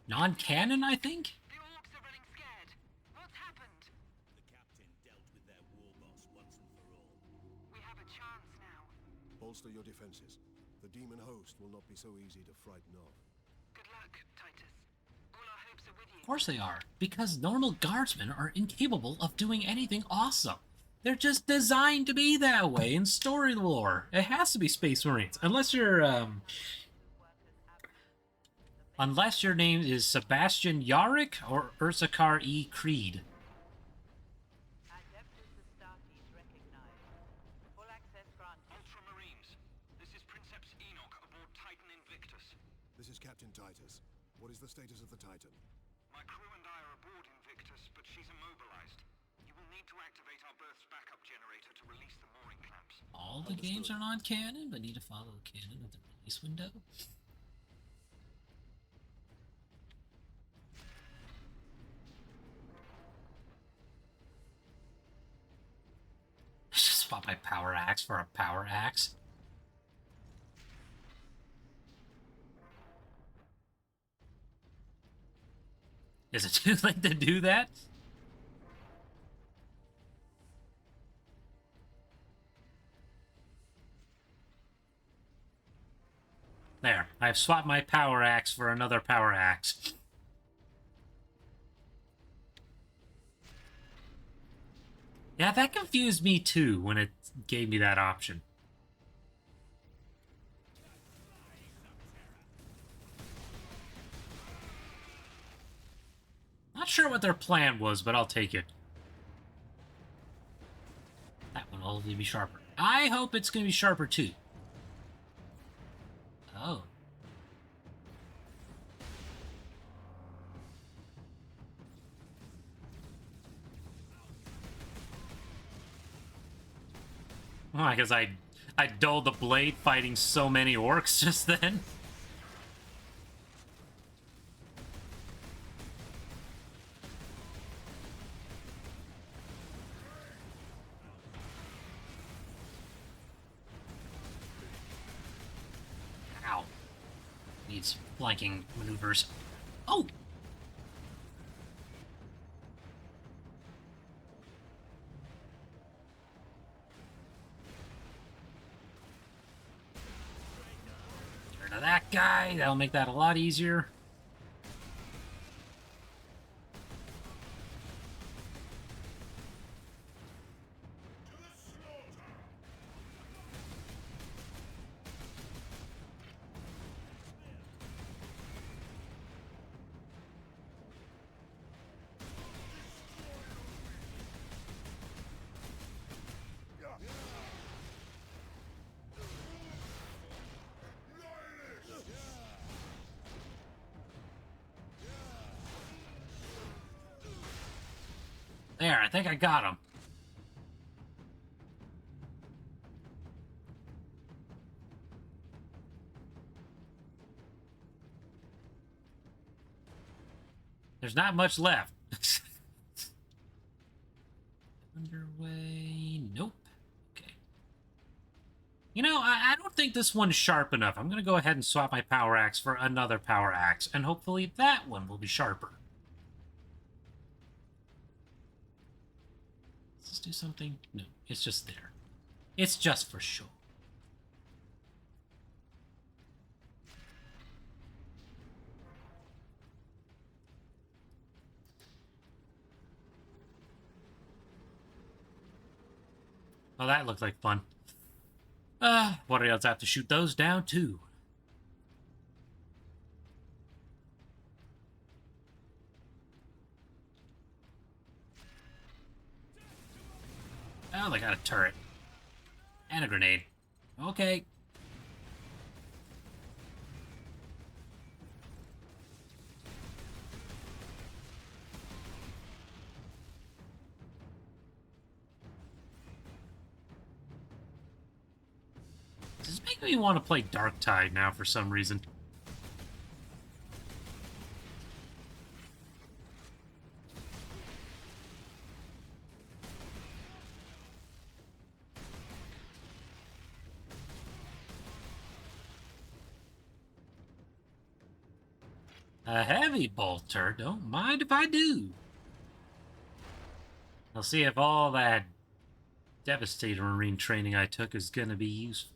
non-canon, I think? The orcs are running scared. What's happened? The captain dealt with their war boss once and for all. We have a chance now. Bolster your defenses. The demon host will not be so easy to frighten off. Good luck, Titus. All our hopes are with you. Of course they are, because normal guardsmen are incapable of doing anything awesome. They're just designed to be that way in story lore. It has to be Space Marines, unless you're, unless your name is Sebastian Yarick or Ursakar E. Creed. Adeptus Astartes recognized. Full access granted. Ultramarines, this is Princeps Enoch aboard Titan Invictus. This is Captain Titus. What is the status of the Titan? My crew and I are aboard Invictus, but she's immobilized. You will need to activate our berth's backup generator to release the mooring clamps. All the games are non-canon, but need to follow the canon of the release window. Just swap my power axe for a power axe. Is it too late to do that? There, I've swapped my power axe for another power axe. Yeah, that confused me too when it gave me that option. Not sure what their plan was, but I'll take it. That one will only be sharper. I hope it's going to be sharper too. Oh. Well, I guess I dulled the blade fighting so many orcs just then. Ow. Needs flanking maneuvers. Oh! of that guy. That'll make that a lot easier. There, I think I got him. There's not much left. Underway. Nope. Okay. You know, I don't think this one's sharp enough. I'm going to go ahead and swap my power axe for another power axe, and hopefully that one will be sharper. Does this do something? No, it's just there. It's just for show. Well, that looked like fun. What else? I have to shoot those down too. Oh, they got a turret. And a grenade. Okay. This is making me want to play Dark Tide now for some reason. A heavy bolter? Don't mind if I do. I'll see if all that Devastator Marine training I took is going to be useful.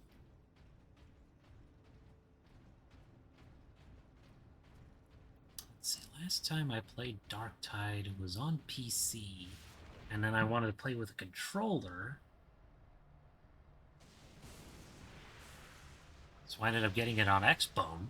Let's see, last time I played Dark Tide was on PC, and then I wanted to play with a controller. So I ended up getting it on Xbone.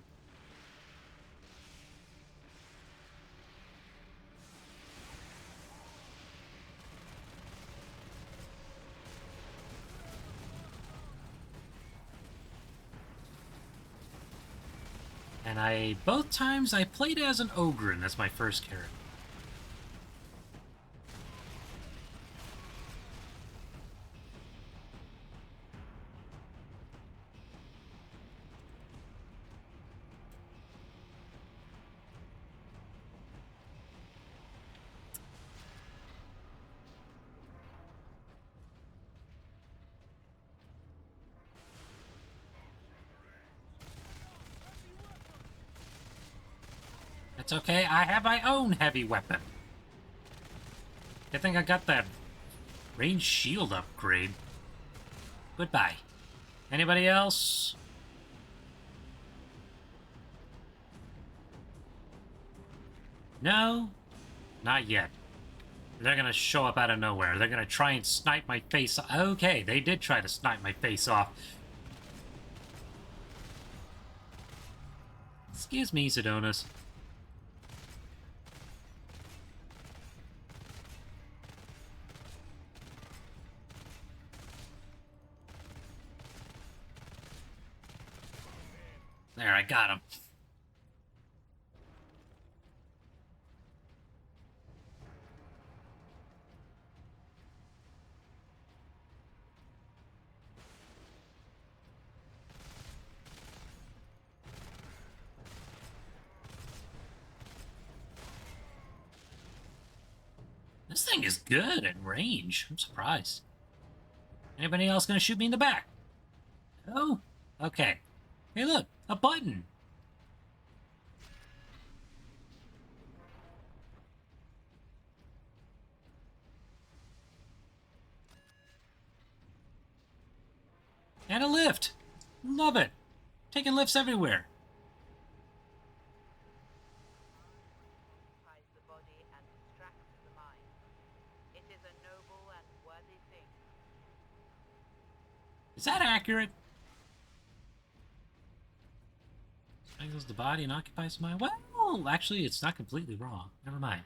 And both times I played as an Ogre, that's my first character. It's okay, I have my own heavy weapon. I think I got that range shield upgrade. Goodbye. Anybody else? No? Not yet. They're gonna show up out of nowhere. They're gonna try and snipe my face off. Okay, they did try to snipe my face off. Excuse me, Sedonis. There, I got him. This thing is good at range. I'm surprised. Anybody else gonna shoot me in the back? Oh, okay. Hey, look, a button. And a lift. Love it. Taking lifts everywhere. Is that accurate? Strangles the body and occupies the mind. Well, actually, it's not completely wrong. Never mind.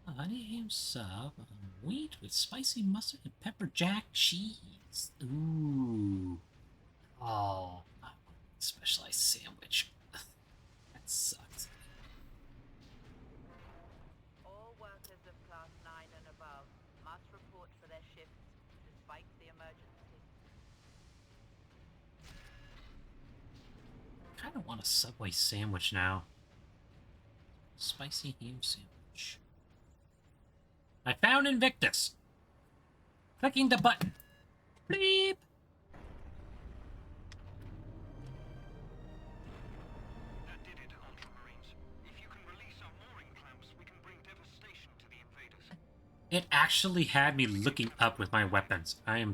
A honey ham sub on wheat with spicy mustard and pepper jack cheese. Ooh. Oh, I want a specialized sandwich. That sucks. All workers of Class 9 and above must report for their shifts despite the emergency. I kind of want a Subway sandwich now. Spicy ham sandwich. I found Invictus. Clicking the button. Bleep. That did it, Ultramarines. If you can release our mooring clamps, we can bring devastation to the invaders. It actually had me looking up with my weapons. I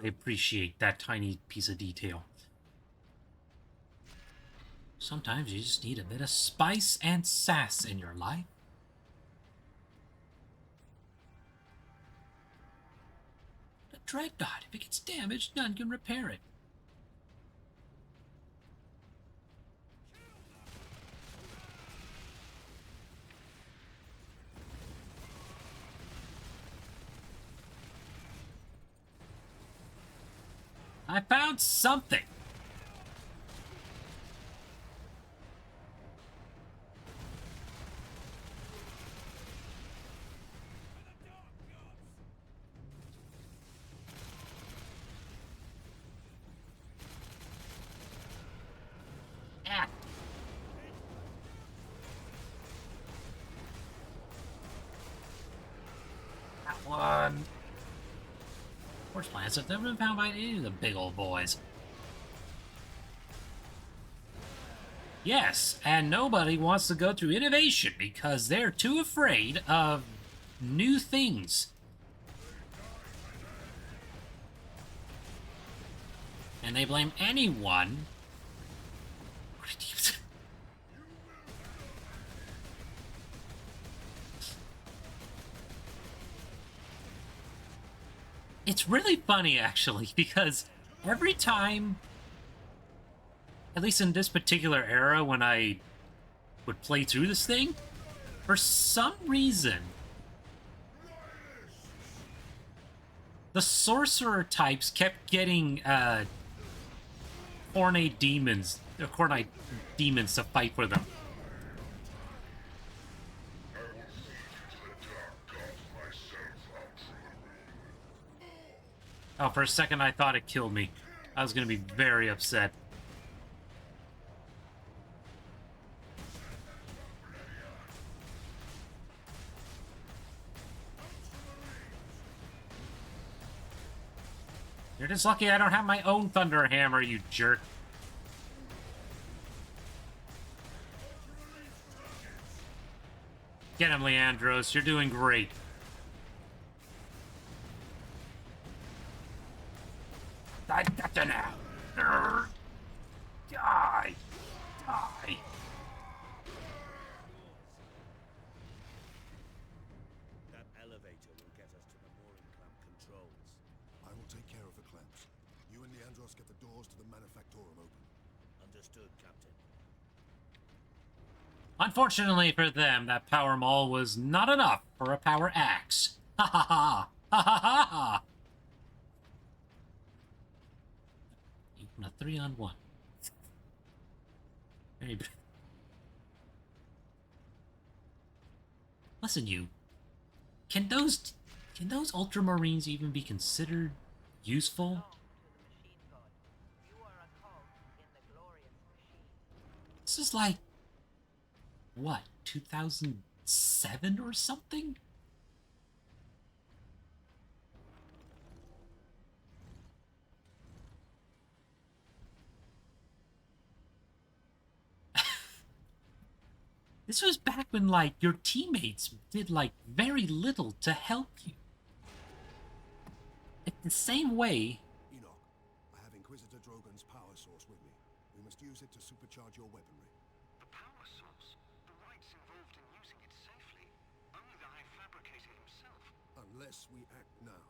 appreciate that tiny piece of detail. Sometimes you just need a bit of spice and sass in your life. The Dreadnought, if it gets damaged, none can repair it. I found something. Ah. That one. Force plants have never been found by any of the big old boys. Yes, and nobody wants to go through innovation because they're too afraid of new things. And they blame anyone. It's really funny, actually, because every time, at least in this particular era, when I would play through this thing, for some reason, the sorcerer types kept getting Cornite demons to fight for them. Oh, for a second I thought it killed me. I was gonna be very upset. You're just lucky I don't have my own Thunder Hammer, you jerk. Get him, Leandros. You're doing great. I got you now. Die. Die. That elevator will get us to the mooring clamp controls. I will take care of the clamps. You and Leandros get the doors to the Manufactorum open. Understood, Captain. Unfortunately for them, that power maul was not enough for a power axe. Ha ha ha! Ha ha ha ha! Even a 3-on-1. Very bad. Listen, you. Can those Ultramarines even be considered useful? Belong to the machine god. You are a cog in the glorious machine. This is like, what, 2007 or something? This was back when, like, your teammates did, like, very little to help you. In the same way... Enoch, I have Inquisitor Drogon's power source with me. We must use it to supercharge your weaponry. The power source? The rites involved in using it safely. Only the High Fabricator himself. Unless we act now,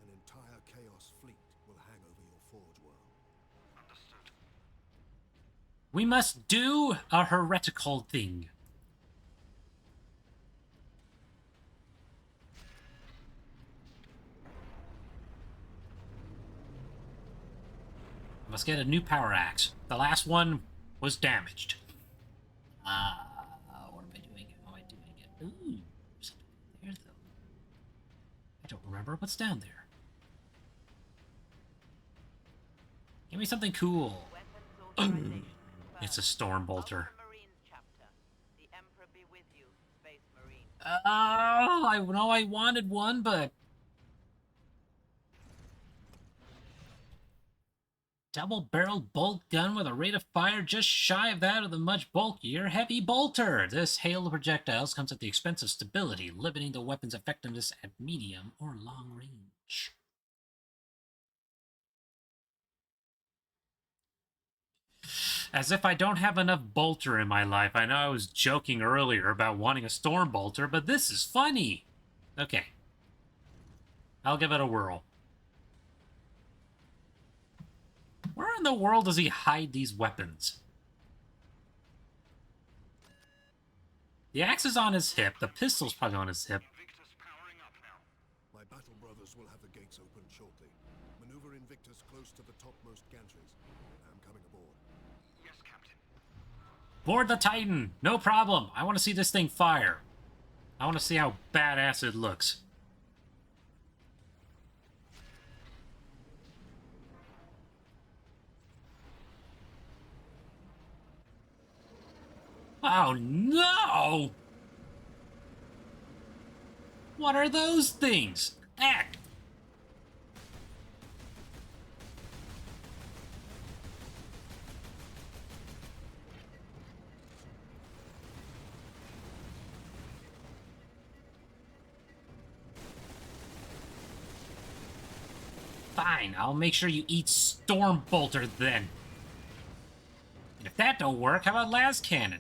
an entire Chaos fleet will hang over your forge world. Understood. We must do a heretical thing. Must get a new power axe. The last one was damaged. What am I doing? How am I doing it? Ooh, something there though. I don't remember what's down there. Give me something cool. It's a storm bolter. Marines chapter. The Emperor be with you, Space Marine. Oh, I know I wanted one, but double-barreled bolt gun with a rate of fire just shy of that of the much bulkier heavy bolter. This hail of projectiles comes at the expense of stability, limiting the weapon's effectiveness at medium or long range. As if I don't have enough bolter in my life. I know I was joking earlier about wanting a storm bolter, but this is funny. Okay. I'll give it a whirl. Where in the world does he hide these weapons? The axe is on his hip. The pistol's probably on his hip. Invictus powering up now. My battle brothers will have the gates open shortly. Maneuver Invictus close to the topmost gantries. I'm coming aboard. Yes, Captain. Board the Titan! No problem. I want to see this thing fire. I want to see how badass it looks. Oh no! What are those things? Act! Fine, I'll make sure you eat Storm Bolter then. And if that don't work, how about Las Cannon?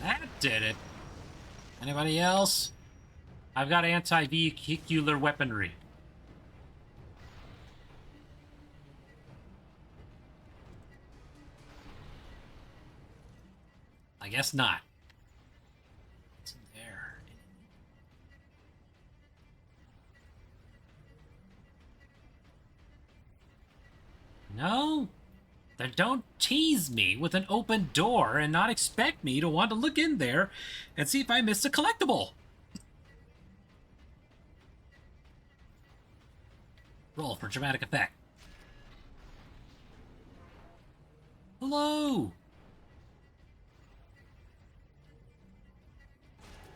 That did it. Anybody else? I've got anti-vehicular weaponry. I guess not. What's in there? No? Then don't tease me with an open door and not expect me to want to look in there and see if I missed a collectible. Roll for dramatic effect. Hello.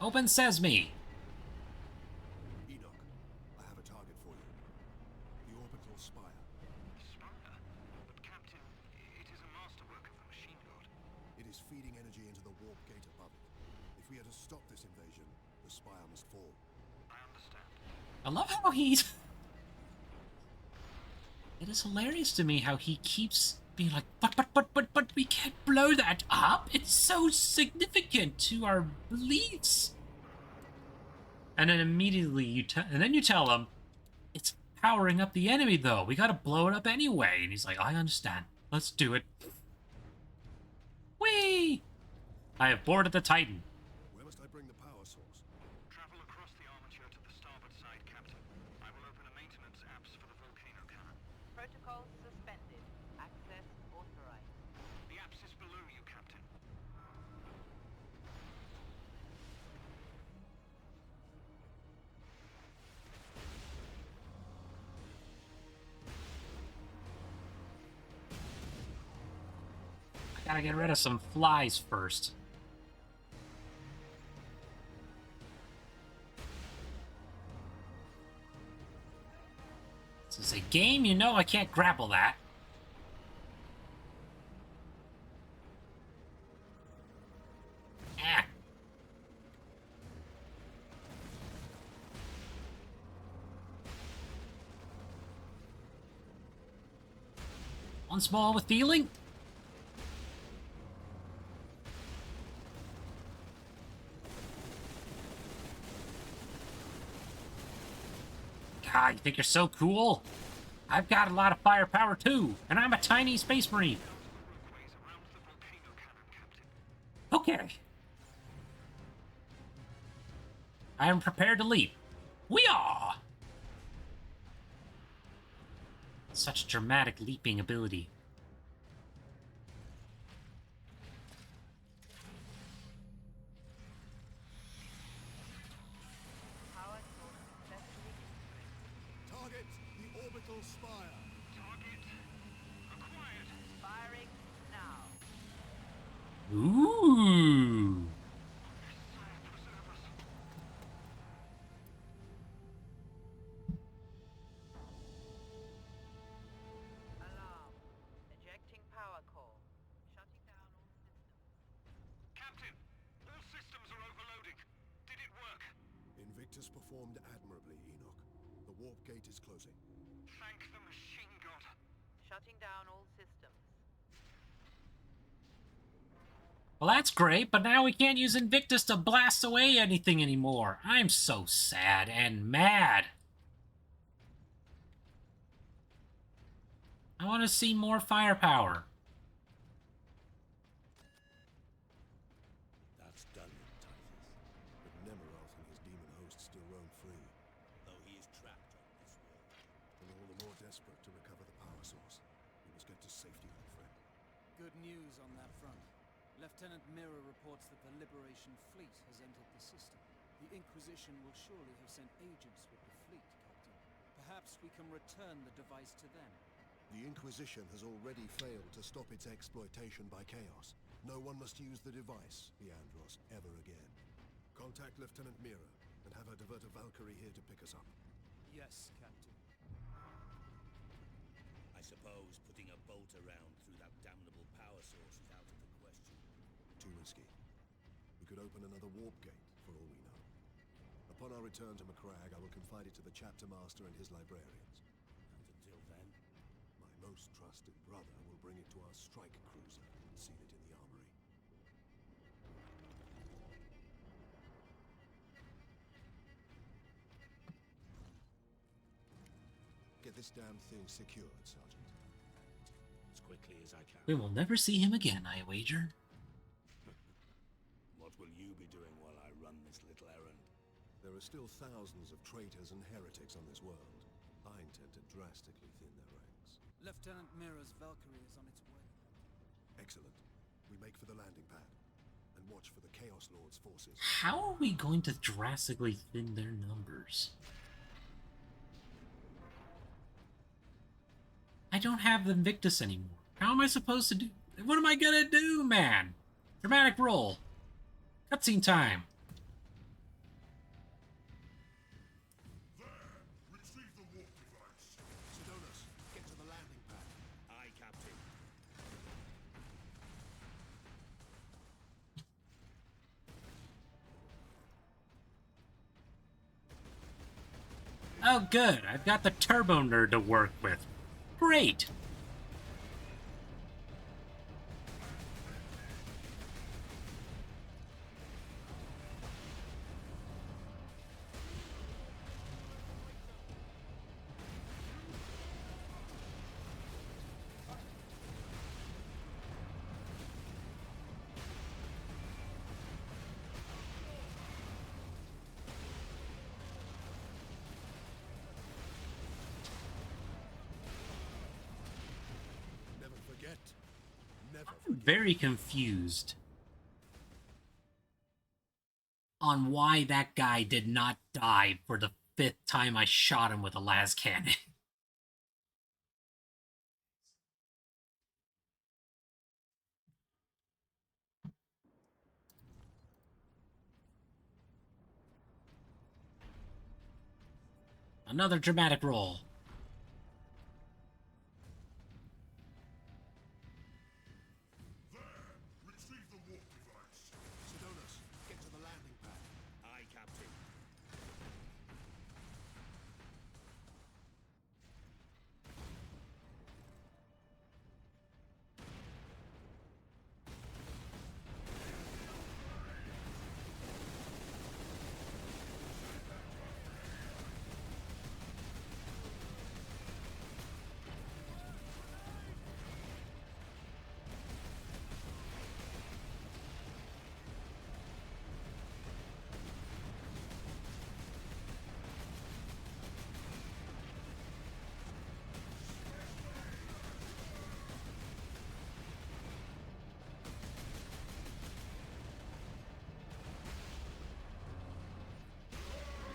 Open sesame. Enoch, I have a target for you. The orbital spire. Spire? But Captain, it is a masterwork of the machine god. It is feeding energy into the warp gate above it. If we are to stop this invasion, the spire must fall. I understand. I love how he's... It is hilarious to me how he keeps being like, but we can't blow that up. It's so significant to our beliefs. And then immediately you tell him, it's powering up the enemy though. We gotta blow it up anyway. And he's like, I understand. Let's do it. Whee! I have boarded the Titan. Where must I bring the power source? Travel across the armature to the starboard side, Captain. I will open a maintenance apps for the volcano cannon. Protocol suspended. Access authorized. The apps is below you, Captain. I gotta get rid of some flies first. This is a game, you know I can't grapple that. Ah. Once more with feeling. You think you're so cool? I've got a lot of firepower too, and I'm a tiny space marine. Ways around the volcano cannon, Captain. Okay. I am prepared to leap. We are! Such dramatic leaping ability. Power source successfully integrated. Target the orbital spire. Target acquired. Firing now. Ooh. Preserve us. Alarm. Ejecting power core. Shutting down all systems. Captain, all systems are overloading. Did it work? Invictus performed admirably, Enoch. The warp gate is closing. Thank the machine god. Shutting down all systems. Well, that's great, but now we can't use Invictus to blast away anything anymore. I'm so sad and mad. I want to see more firepower. That's done with Titus. But Nemeroth and his demon host still roam free, Though he is trapped on this world. and all the more desperate to recover the power source. We must get to safety, old friend. Good news on that front. Lieutenant Mirror reports that the Liberation Fleet has entered the system. The Inquisition will surely have sent agents with the fleet, Captain. Perhaps we can return the device to them. The Inquisition has already failed to stop its exploitation by Chaos. No one must use the device, Leandros, ever again. Contact Lieutenant Mira and have her divert a Valkyrie here to pick us up. Yes, Captain. I suppose putting a bolt around through that damnable power source is out of the question. Too risky. We could open another warp gate, for all we know. Upon our return to Macragge, I will confide it to the chapter master and his librarians. And until then, My most trusted brother will bring it to our strike cruiser and seal it in the armory. Get this damn thing secured, Sergeant. as quickly as I can. We will never see him again, I wager. What will you be doing while I run this little errand? There are still thousands of traitors and heretics on this world. I intend to drastically thin their ranks. Lieutenant Mirror's Valkyrie is on its way. Excellent. We make for the landing pad. And watch for the Chaos Lord's forces. How are we going to drastically thin their numbers? I don't have the Invictus anymore. How am I supposed to do? What am I gonna do, man? Dramatic roll. Cutscene time. There! Retrieve the warp device. Sidonis, get to the landing pad. Aye, Captain. Oh, good. I've got the Turbo Nerd to work with. Great. Never forget. Never I'm forget. very confused on why that guy did not die for the 5th time I shot him with a las cannon. Another dramatic roll. There! Retrieve the warp device. Sidonis, get to the landing pad. Aye, Captain.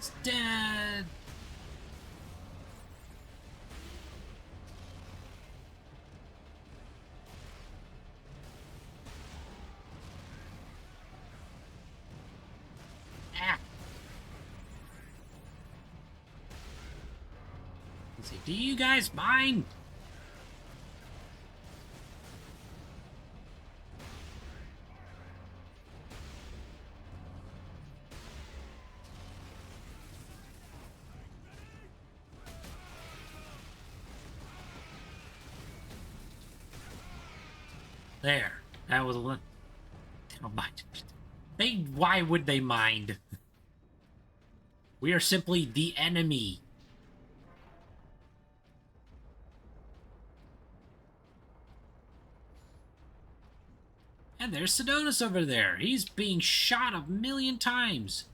It's dead. Ah. Let's see. Do you guys mind? There. That was a little... They don't mind. Why would they mind? We are simply the enemy. And there's Sidonus over there. He's being shot 1,000,000 times.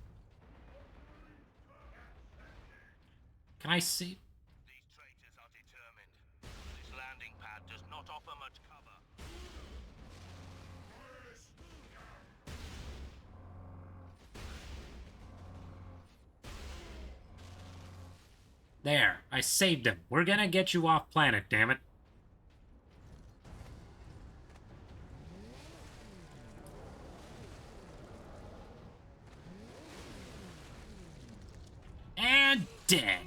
Can I see? These traitors are determined. This landing pad does not offer much cover. There. I saved him. We're gonna get you off planet, damn it. And dead.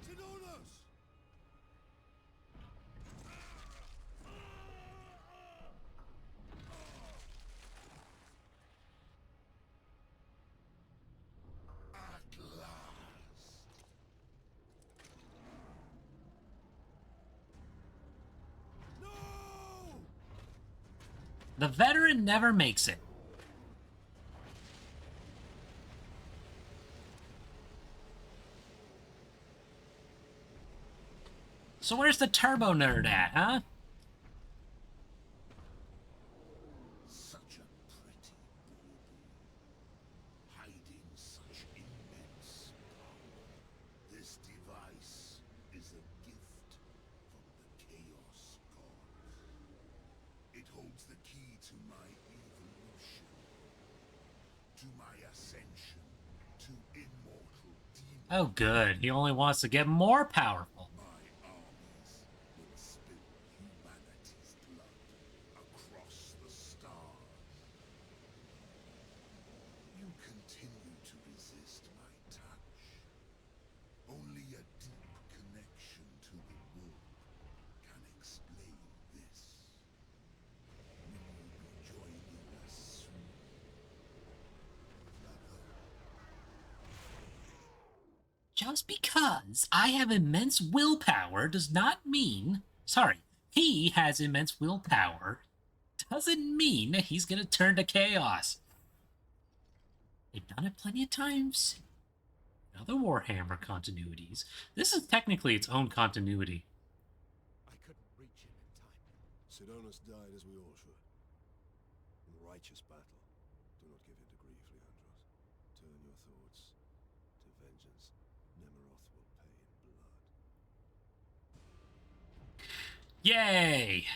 Sidonus! At last. No! The veteran never makes it. So where's the turbo nerd at, huh? Such a pretty bauble, hiding such immense power. This device is a gift from the Chaos God. It holds the key to my evolution, to my ascension, to immortal demons. Oh, good. He only wants to get more powerful. My armies will spill humanity's blood across the stars. You continue to resist my touch. Only a deep connection to the world can explain this. Will you be joining us soon, brother? Just because I have immense willpower does not mean... Sorry, he has immense willpower doesn't mean that he's gonna turn to chaos. They've done it plenty of times. In other Warhammer continuities. This is technically its own continuity. I couldn't reach him in time. Sidonus died as we all should. In righteous battle. Do not give in to grief, Leandros. Turn your thoughts to vengeance. Nemeroth will pay in blood. Yay!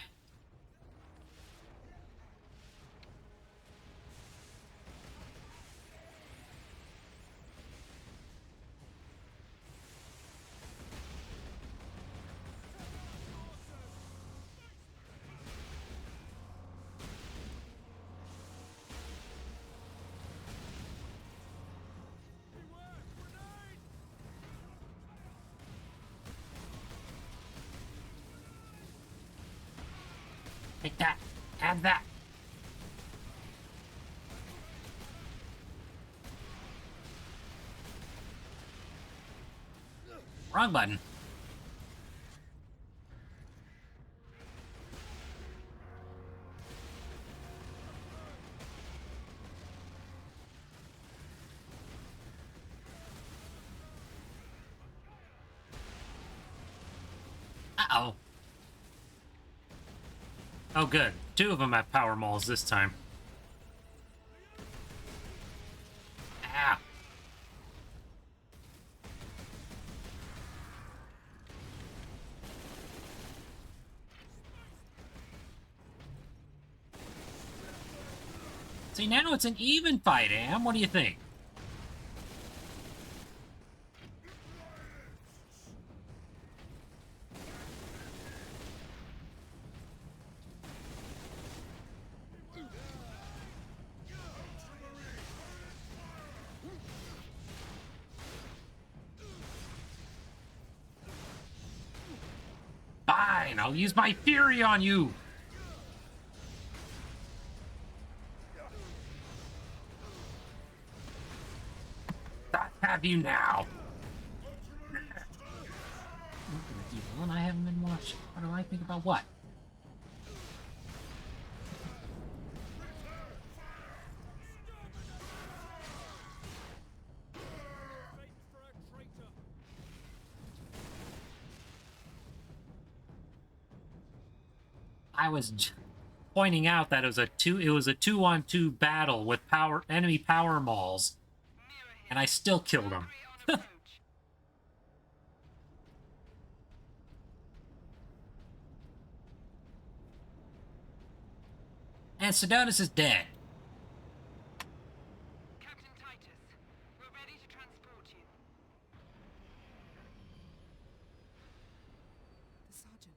Take that. Have that. Wrong button. Uh-oh. Oh, good. 2 of them have power moles this time. Ah. See, now it's an even fight, Am. What do you think? Fine, I'll use my fury on you. I have you now. Evil, and I haven't been watching. What do I think about what? I was pointing out that it was a 2-on-2 battle with enemy power mauls, and I still killed him. And Sidonus is dead. Captain Titus, we're ready to transport you. The sergeant.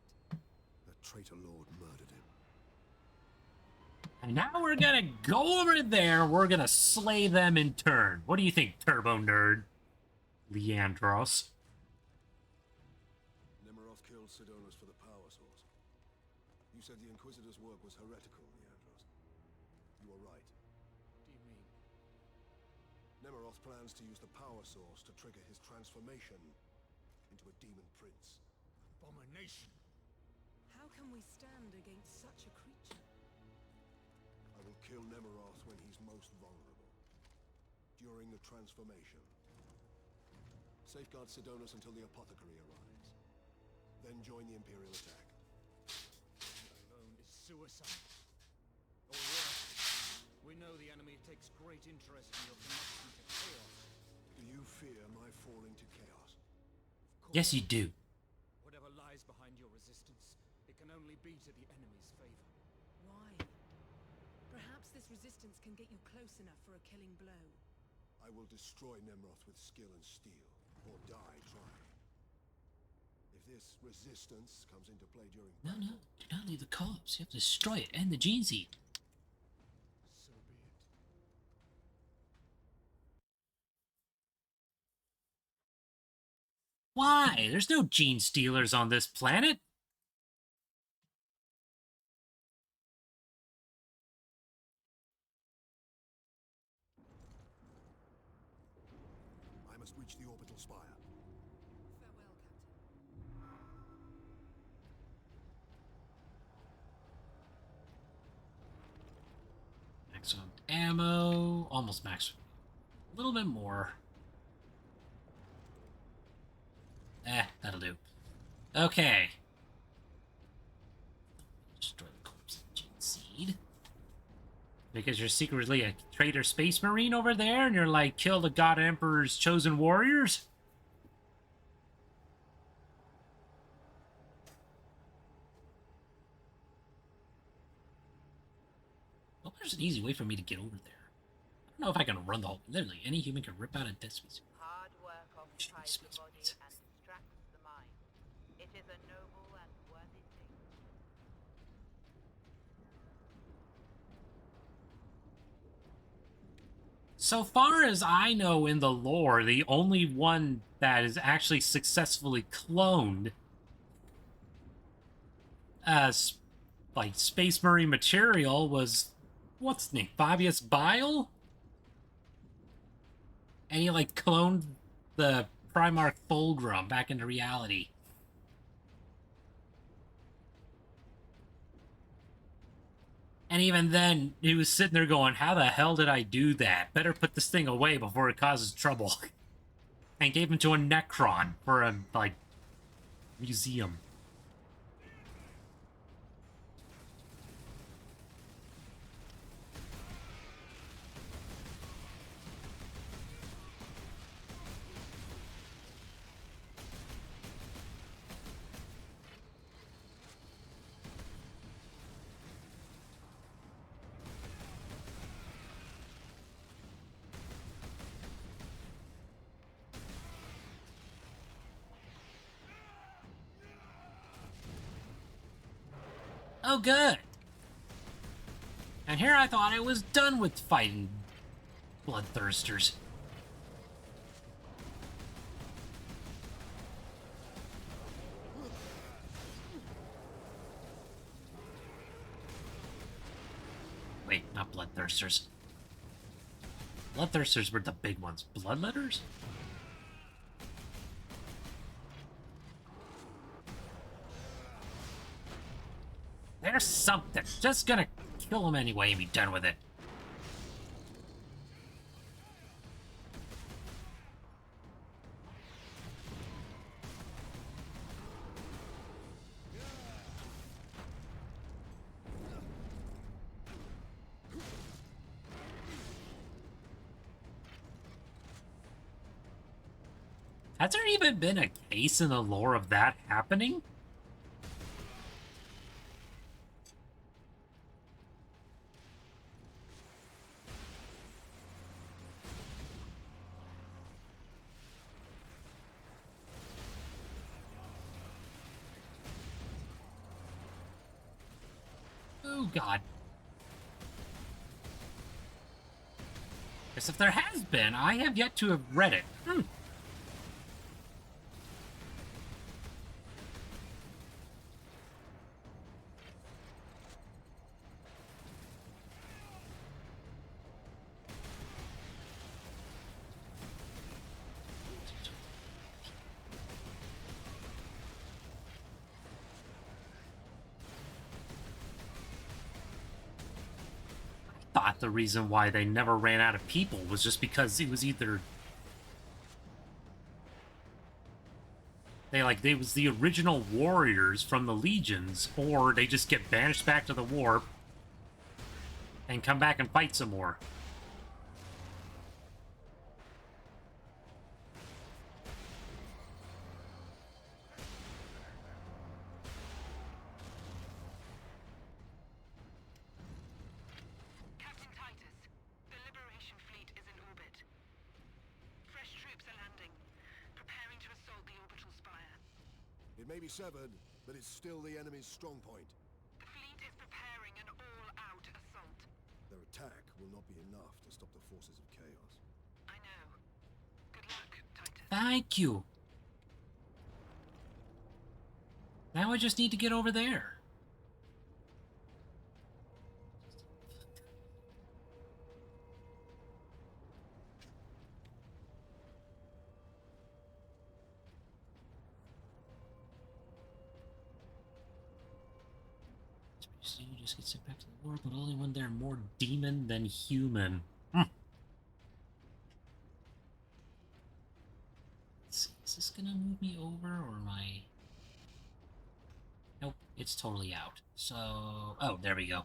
That traitor lord murdered him. And now we're gonna go over there. We're gonna slay them in turn. What do you think, Turbo Nerd? Leandros. Nemiroth killed Sidonus for the power source. You said the Inquisitor's work was heretical, Leandros. You were right. What do you mean? Nemiroth plans to use the power source to trigger his transformation into a demon prince. Abomination. How can we stand against such a creature? I will kill Nemiroth when he's most vulnerable. During the transformation. Safeguard Sidonus until the apothecary arrives. Then join the Imperial attack. Alone is suicide. Or worse. We know the enemy takes great interest in your connection to chaos. Do you fear my falling to chaos? Yes, you do. Whatever lies behind your resistance, it can only be to the enemy's favor. Why? Perhaps this resistance can get you close enough for a killing blow. I will destroy Nemiroth with skill and steel, or die trying. If this resistance comes into play during No, do not leave the corpse. You have to destroy it and the gene seed. so be it. Why? There's no gene stealers on this planet. I must reach the orbital spire. Farewell, Captain. Maximum ammo. Almost max. A little bit more. That'll do. Okay. Destroy the corpse of gene seed. Because you're secretly a traitor space marine over there and you're like, kill the God Emperor's chosen warriors? Well, there's an easy way for me to get over there. I don't know if I can run the whole... Literally, any human can rip out a dead space. Hard work occupies the body and distracts the mind. It is a noble and worthy thing. So far as I know in the lore, the only one that is actually successfully cloned as, like, Space Marine material was, what's his name, Fabius Bile? And he, like, cloned the Primarch Fulgrim back into reality. And even then, he was sitting there going, how the hell did I do that? Better put this thing away before it causes trouble. And gave him to a Necron for a, like, museum. Oh, good. And here I thought I was done with fighting bloodthirsters. Wait, not bloodthirsters. Bloodthirsters were the big ones. Bloodletters? There's something. Just gonna kill him anyway and be done with it. Has there even been a case in the lore of that happening? Oh, God. Guess if there has been, I have yet to have read it. Thought the reason why they never ran out of people was just because it was either they was the original warriors from the legions, or they just get banished back to the warp and come back and fight some more. It may be severed, but it's still the enemy's strong point. The fleet is preparing an all-out assault. Their attack will not be enough to stop the forces of chaos. I know. Good luck, Titus. Thank you. Now I just need to get over there. So you just get sent back to the world, but only when they're more demon than human. Let's see, is this gonna move me over, or am I... Nope, it's totally out. So... Oh, there we go.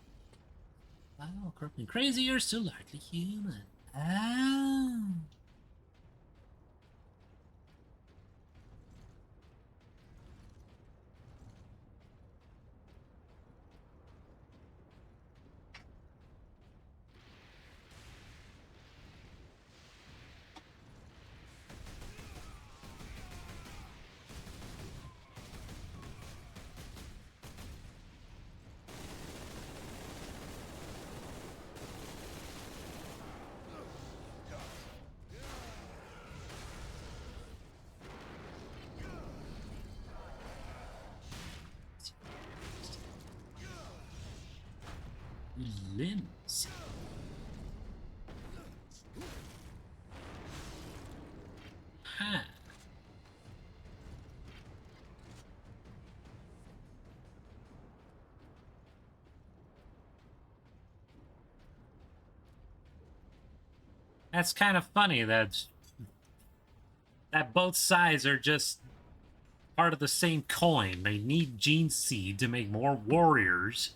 Oh, corrupt and crazy are still largely human. Oh. Limbs. Huh. That's kind of funny that both sides are just part of the same coin. They need gene seed to make more warriors.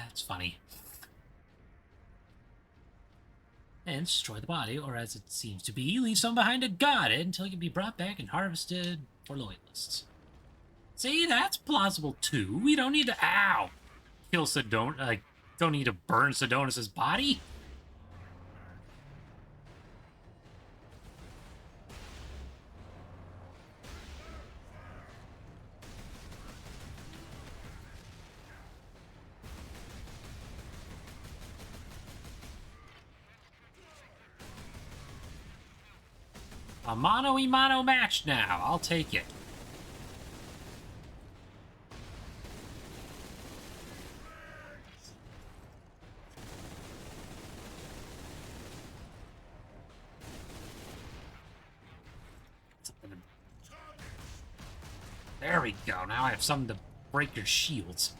It's funny. And destroy the body, or as it seems to be, leave someone behind to guard it until it can be brought back and harvested for loyalists. See, that's plausible too. We don't need to kill Sedon. Don't need to burn Sedonis' body. A mano-y-mano match now. I'll take it. There we go. Now I have something to break your shields.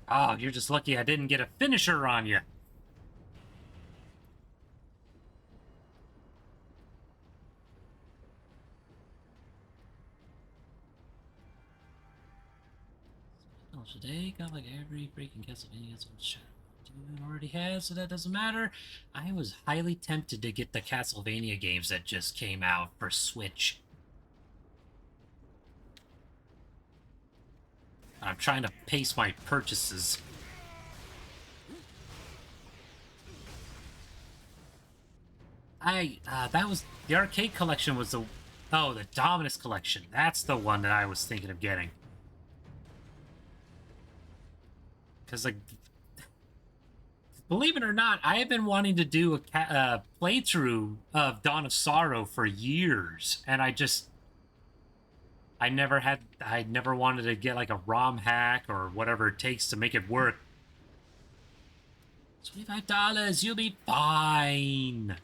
Oh, you're just lucky I didn't get a finisher on you. Today, got like every freaking Castlevania on Shadow already has, so that doesn't matter. I was highly tempted to get the Castlevania games that just came out for Switch. I'm trying to pace my purchases. That was, the arcade collection was the, oh, the Dominus collection. That's the one that I was thinking of getting. Because, like, believe it or not, I have been wanting to do a playthrough of Dawn of Sorrow for years, and I never wanted to get, like, a ROM hack or whatever it takes to make it work. $25, you'll be fine.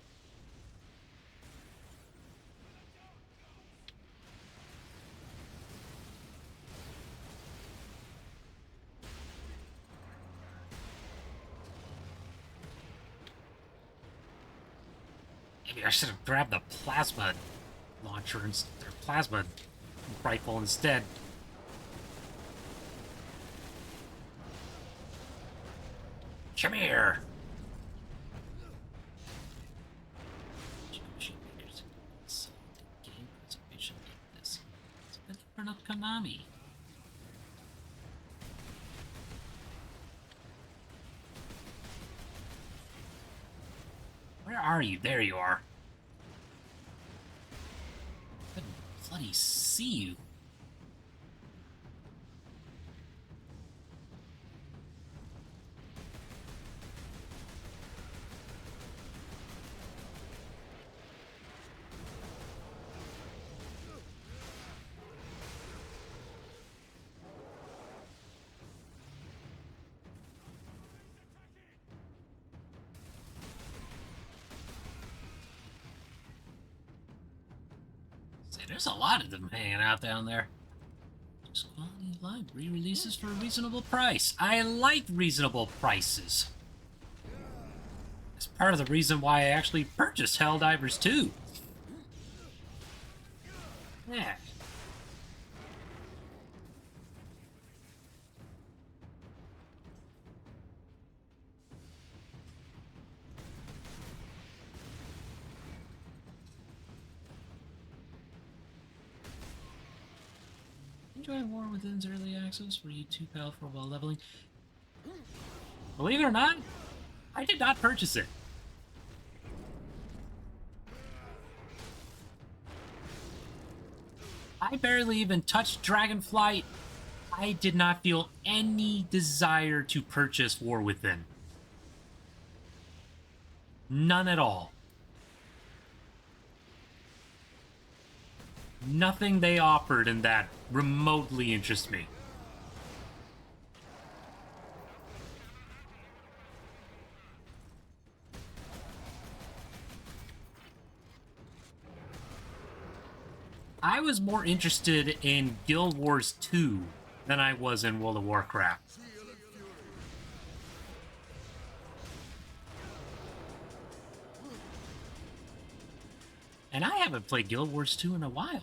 Maybe I should have grabbed the plasma launcher or plasma rifle instead. Come here. Game preservation like this. It's better for not Konami. Where are you? There you are. I couldn't bloody see you. There's a lot of them hanging out down there. Just quality of life. Re-releases for a reasonable price. I like reasonable prices. It's part of the reason why I actually purchased Helldivers 2. Yeah. Enjoy War Within's early access. Were you too powerful while leveling? Believe it or not, I did not purchase it. I barely even touched Dragonflight. I did not feel any desire to purchase War Within. None at all. Nothing they offered in that remotely interests me. I was more interested in Guild Wars 2 than I was in World of Warcraft. And I haven't played Guild Wars 2 in a while.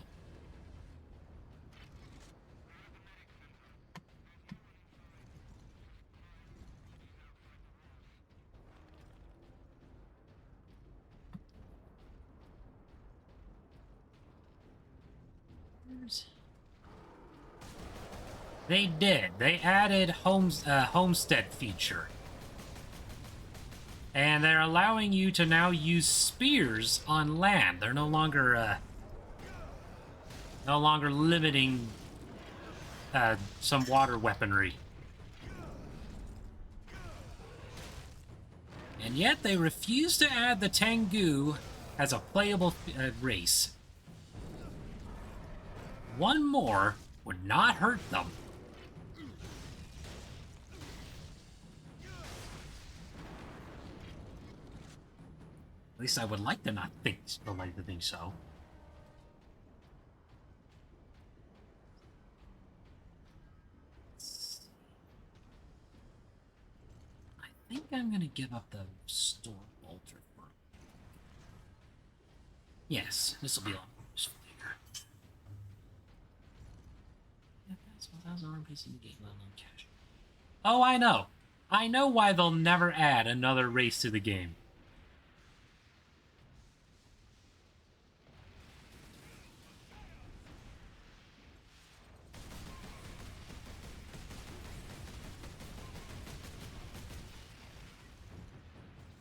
They did. They added homestead feature. And they're allowing you to now use spears on land. They're no longer limiting some water weaponry. And yet they refuse to add the Tengu as a playable race. One more would not hurt them. At least I would like to not think so. I think I'm gonna give up the Storm Bolter for. Yes, this will be a lot more useful here. Yeah, that's 1,000 arm piece in the game, let alone cash. Oh, I know. I know why they'll never add another race to the game.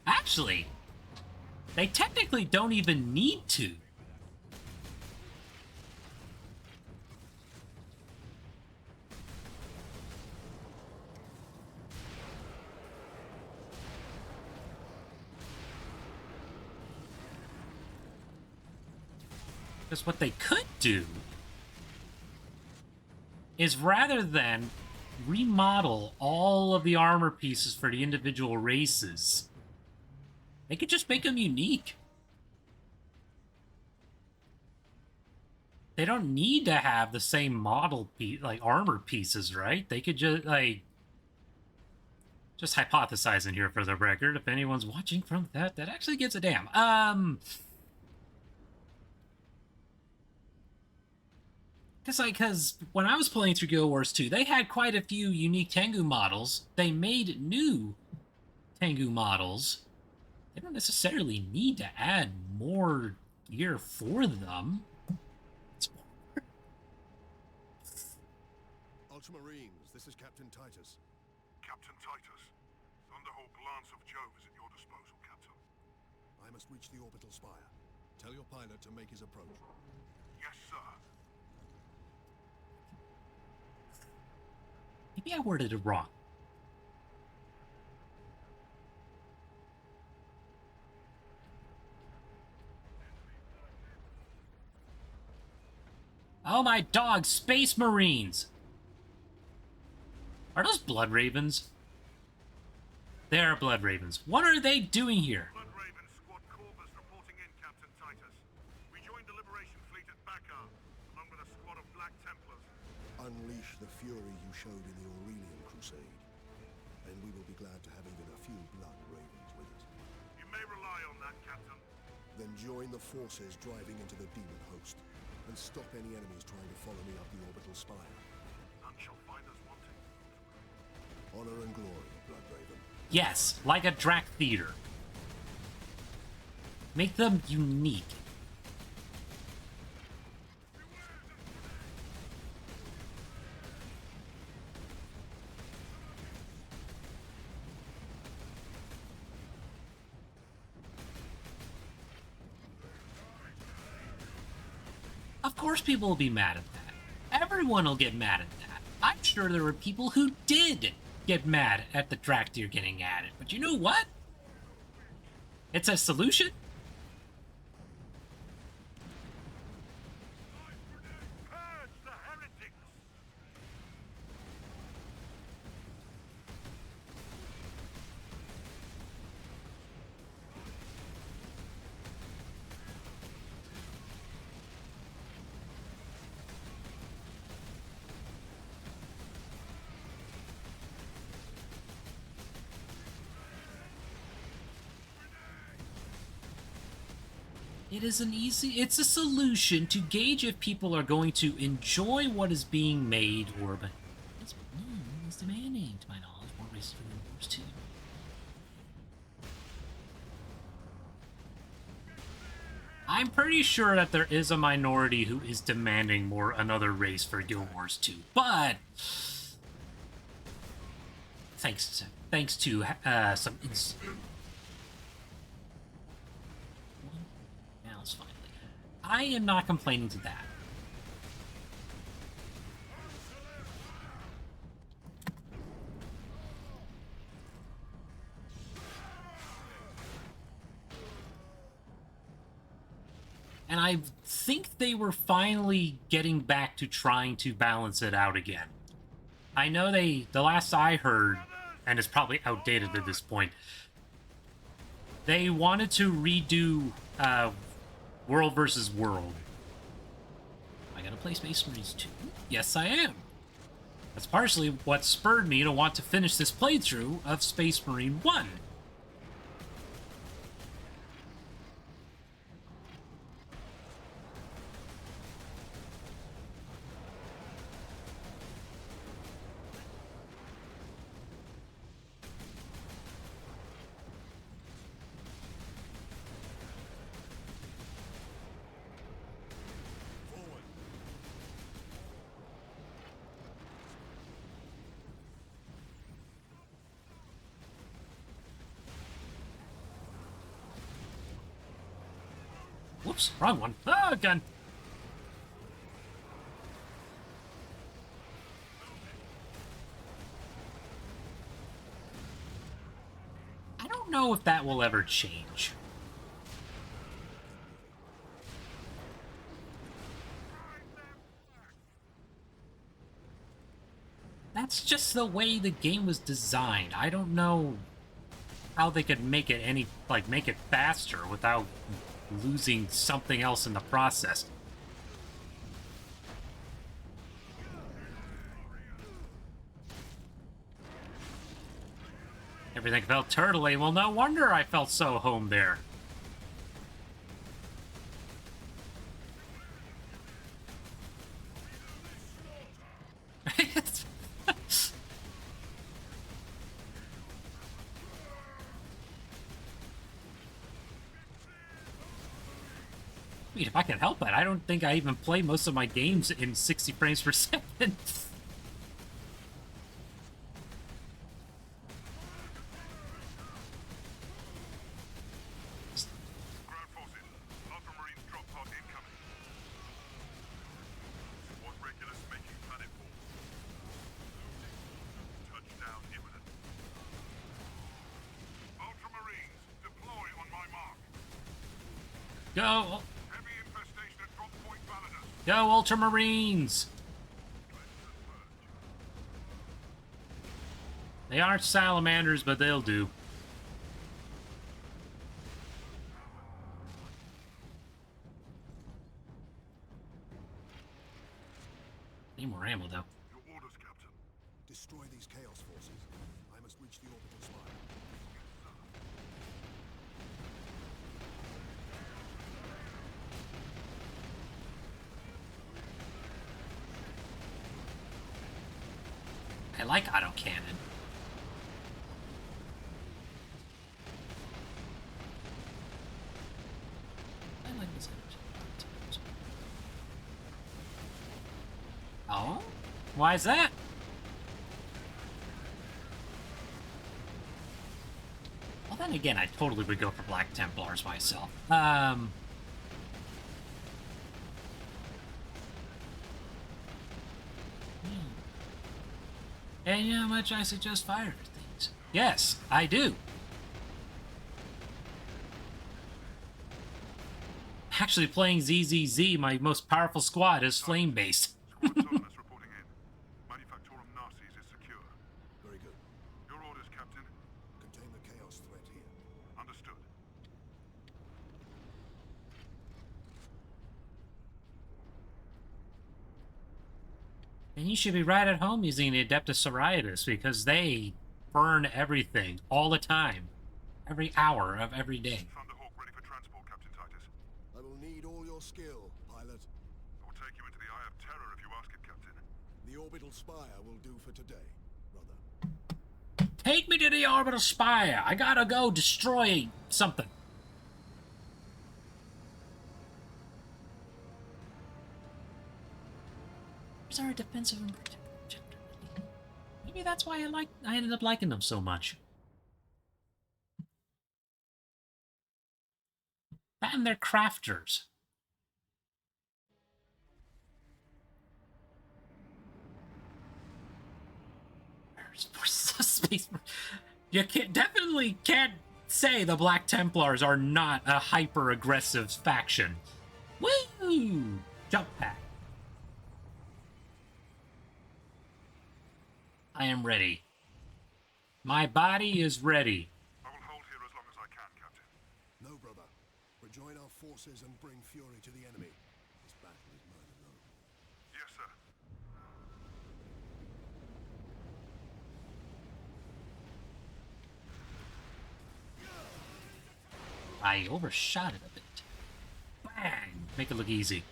Actually, they technically don't even need to. Because what they could do is, rather than remodel all of the armor pieces for the individual races, they could just make them unique. They don't need to have the same model armor pieces, right? They could just just hypothesizing here for the record. If anyone's watching from that actually gives a damn. Because when I was playing through Guild Wars 2, they had quite a few unique Tengu models. They made new Tengu models. They don't necessarily need to add more gear for them. Ultramarines, this is Captain Titus. Captain Titus, Thunderhawk Lance of Jove is at your disposal, Captain. I must reach the orbital spire. Tell your pilot to make his approach. Yes, sir. Maybe I worded it wrong. Oh my dog, Space Marines! Are those Blood Ravens? They are Blood Ravens. What are they doing here? Blood Raven Squad Corvus reporting in, Captain Titus. We joined the Liberation Fleet at Bakar, along with a squad of Black Templars. Unleash the fury you showed in the Aurelian Crusade, and we will be glad to have even a few Blood Ravens with us. You may rely on that, Captain. Then join the forces driving into the demon host, and stop any enemies trying to follow me up the orbital spire. None shall find us wanting. Honor and glory, Blood Raven. Yes, like a Drac Theater. Make them unique. Of course people will be mad at that. Everyone will get mad at that. I'm sure there were people who did get mad at the Draktyr getting added. But you know what? It's a solution. Purge the heretics! It's a solution to gauge if people are going to enjoy what is being made or, but it's demanding, to my knowledge, more races for Guild Wars 2. I'm pretty sure that there is a minority who is demanding another race for Guild Wars 2, but thanks to some I am not complaining to that. And I think they were finally getting back to trying to balance it out again. I know the last I heard, and it's probably outdated at this point, they wanted to redo World versus World. Am I gonna play Space Marines 2? Yes, I am. That's partially what spurred me to want to finish this playthrough of Space Marine 1. Whoops, wrong one. Ah, gun. I don't know if that will ever change. That's just the way the game was designed. I don't know how they could make it make it faster without losing something else in the process. Everything felt turtly. Well, no wonder I felt so home there. I mean, if I can help it, I don't think I even play most of my games in 60 frames per second. Go! Go, Ultramarines! They aren't salamanders, but they'll do. Need more ammo, though. Your orders, Captain. Destroy these Chaos forces. I must reach the orbital spire. I like autocannon. I like this energy. Oh? Why is that? Well, then again, I totally would go for Black Templars myself. And you know how much I suggest fire things? Yes, I do. Actually, playing ZZZ, my most powerful squad is flame-based. Reporting in. Manufactorum Narcis is secure. Very good. Your orders, Captain. Contain the Chaos threat here. Understood. And you should be right at home using the Adeptus Sororitas because they burn everything all the time. Every hour of every day. Thunderhawk ready for transport, Captain Titus. I will need all your skill, pilot. I will take you into the Eye of Terror if you ask it, Captain. The orbital spire will do for today, brother. Take me to the orbital spire. I gotta go destroy something. These are defensive and protective. Maybe that's why I ended up liking them so much. And they're crafters. Forces of Space. You definitely can't say the Black Templars are not a hyper-aggressive faction. Woo! Jump pack. I am ready. My body is ready. I will hold here as long as I can, Captain. No, brother. Rejoin our forces and bring fury to the enemy. This battle is mine alone. Yes, sir. I overshot it a bit. Bang! Make it look easy.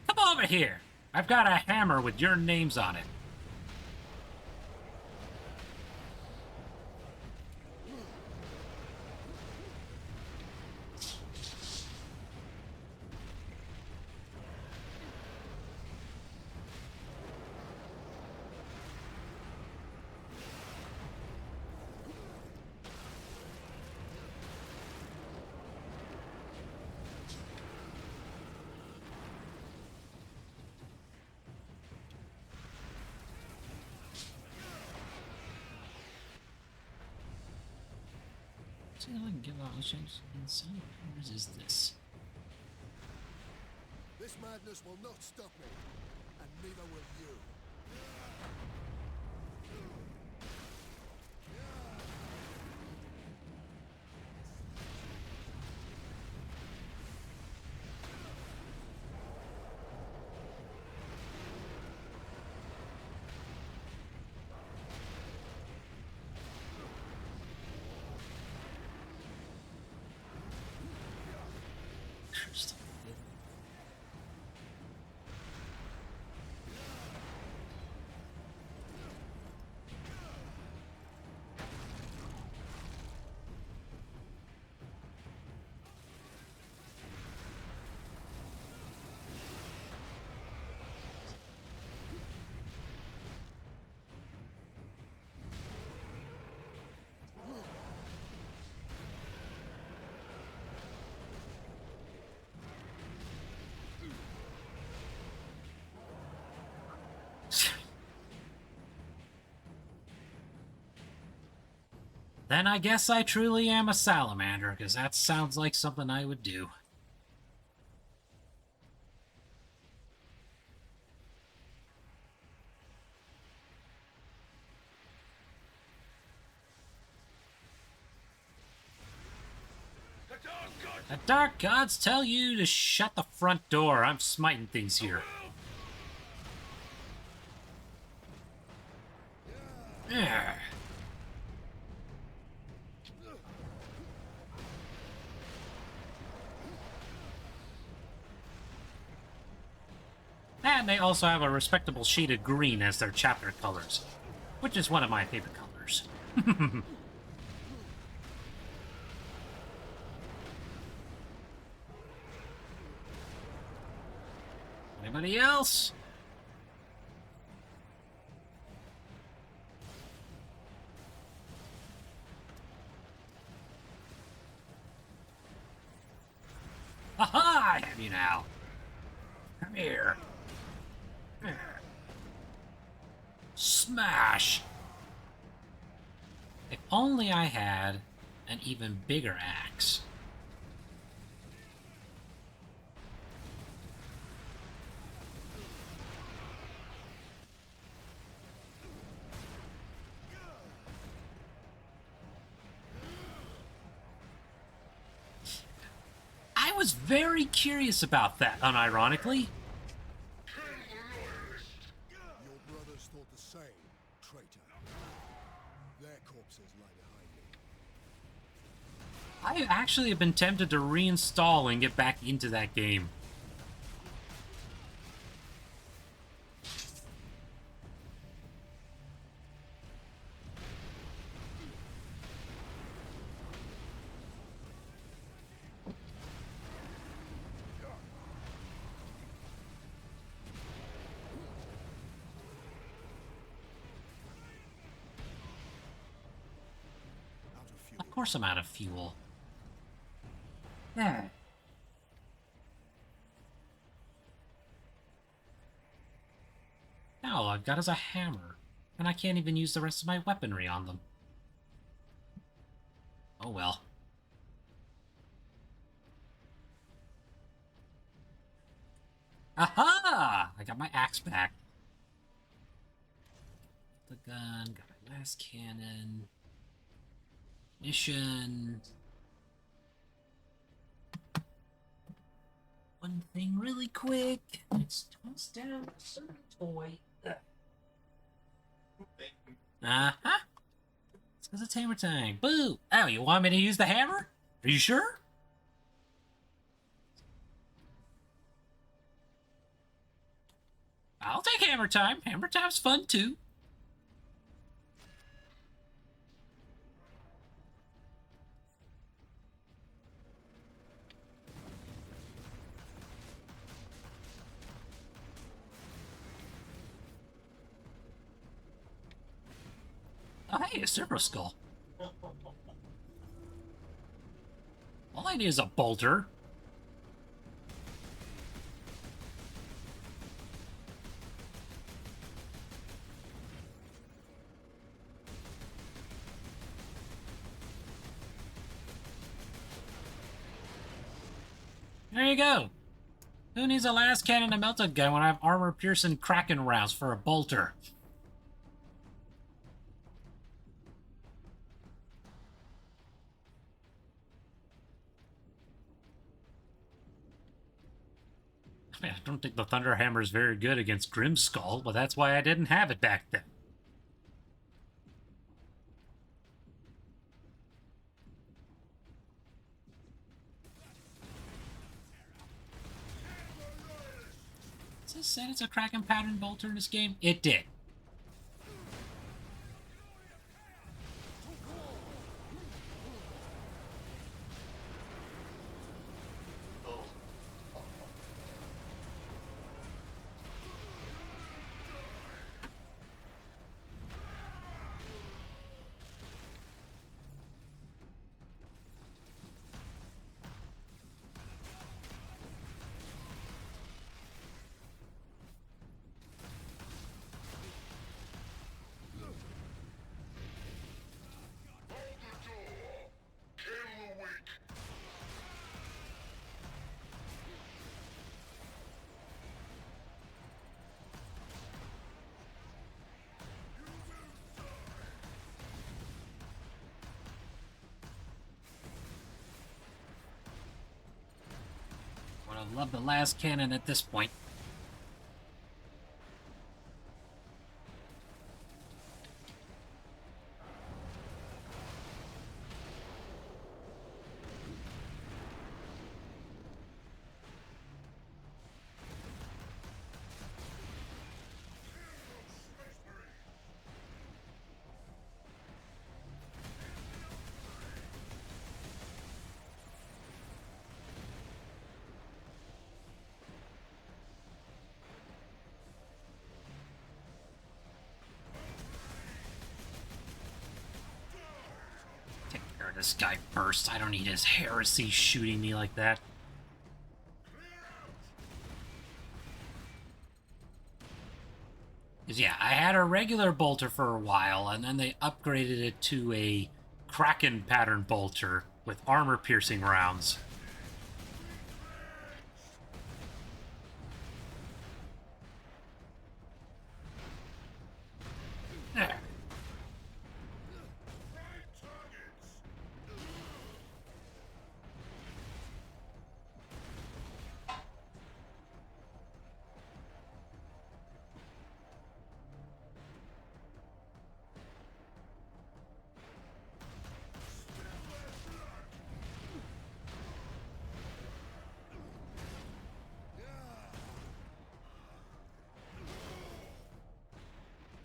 Come over here! I've got a hammer with your names on it. See if I can get all those shapes inside. Where is this? This madness will not stop me, and neither will you. Then I guess I truly am a salamander, because that sounds like something I would do. The Dark Gods tell you to shut the front door. I'm smiting things here. Yeah. And they also have a respectable shade of green as their chapter colors, which is one of my favorite colors. Anybody else? Aha! I have you now. Come here. Smash! If only I had an even bigger axe. I was very curious about that, unironically. Your brothers thought the same, traitor. Their corpses lie behind me. I actually have been tempted to reinstall and get back into that game. Of course I'm out of fuel. Yeah. Now all I've got is a hammer. And I can't even use the rest of my weaponry on them. Oh well. Aha! I got my axe back. The gun, got my last cannon. Mission. One thing really quick. Let's toss down a certain toy. Uh-huh. It's because it's hammer time. Boo! Oh, you want me to use the hammer? Are you sure? I'll take hammer time. Hammer time's fun, too. Oh, hey, a Cerberus skull. All I need is a bolter. There you go. Who needs a last cannon and melted gun when I have armor-piercing Kraken rounds for a bolter? I mean, I don't think the Thunderhammer is very good against Grimskull, but that's why I didn't have it back then. Does it say it's a Kraken pattern bolter in this game? It did. Would have loved the last cannon at this point. This guy first. I don't need his heresy shooting me like that. Yeah, I had a regular bolter for a while, and then they upgraded it to a Kraken pattern bolter with armor-piercing rounds. There.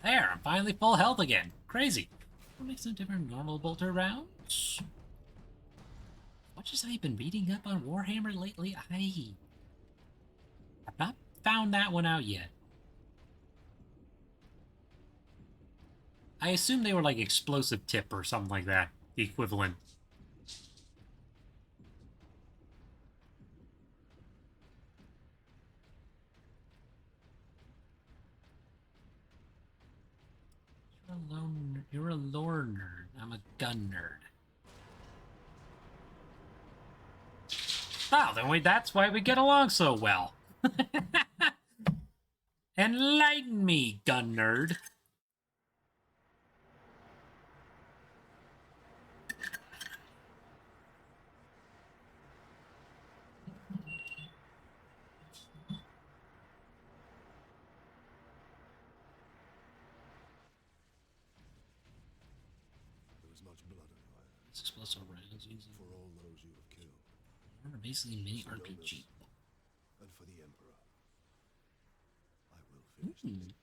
There, I'm finally full health again. Crazy. What makes them different normal bolter rounds? What has I been reading up on Warhammer lately? I've not found that one out yet. I assume they were like explosive tip or something like that. The equivalent. You're a lore nerd. I'm a gun nerd. Oh, then that's why we get along so well. Enlighten me, gun nerd. There is much blood on your hands. Explosive rounds using For all those you have killed. We're basically mini For RPG. Dominus, and for the Emperor. I will finish this.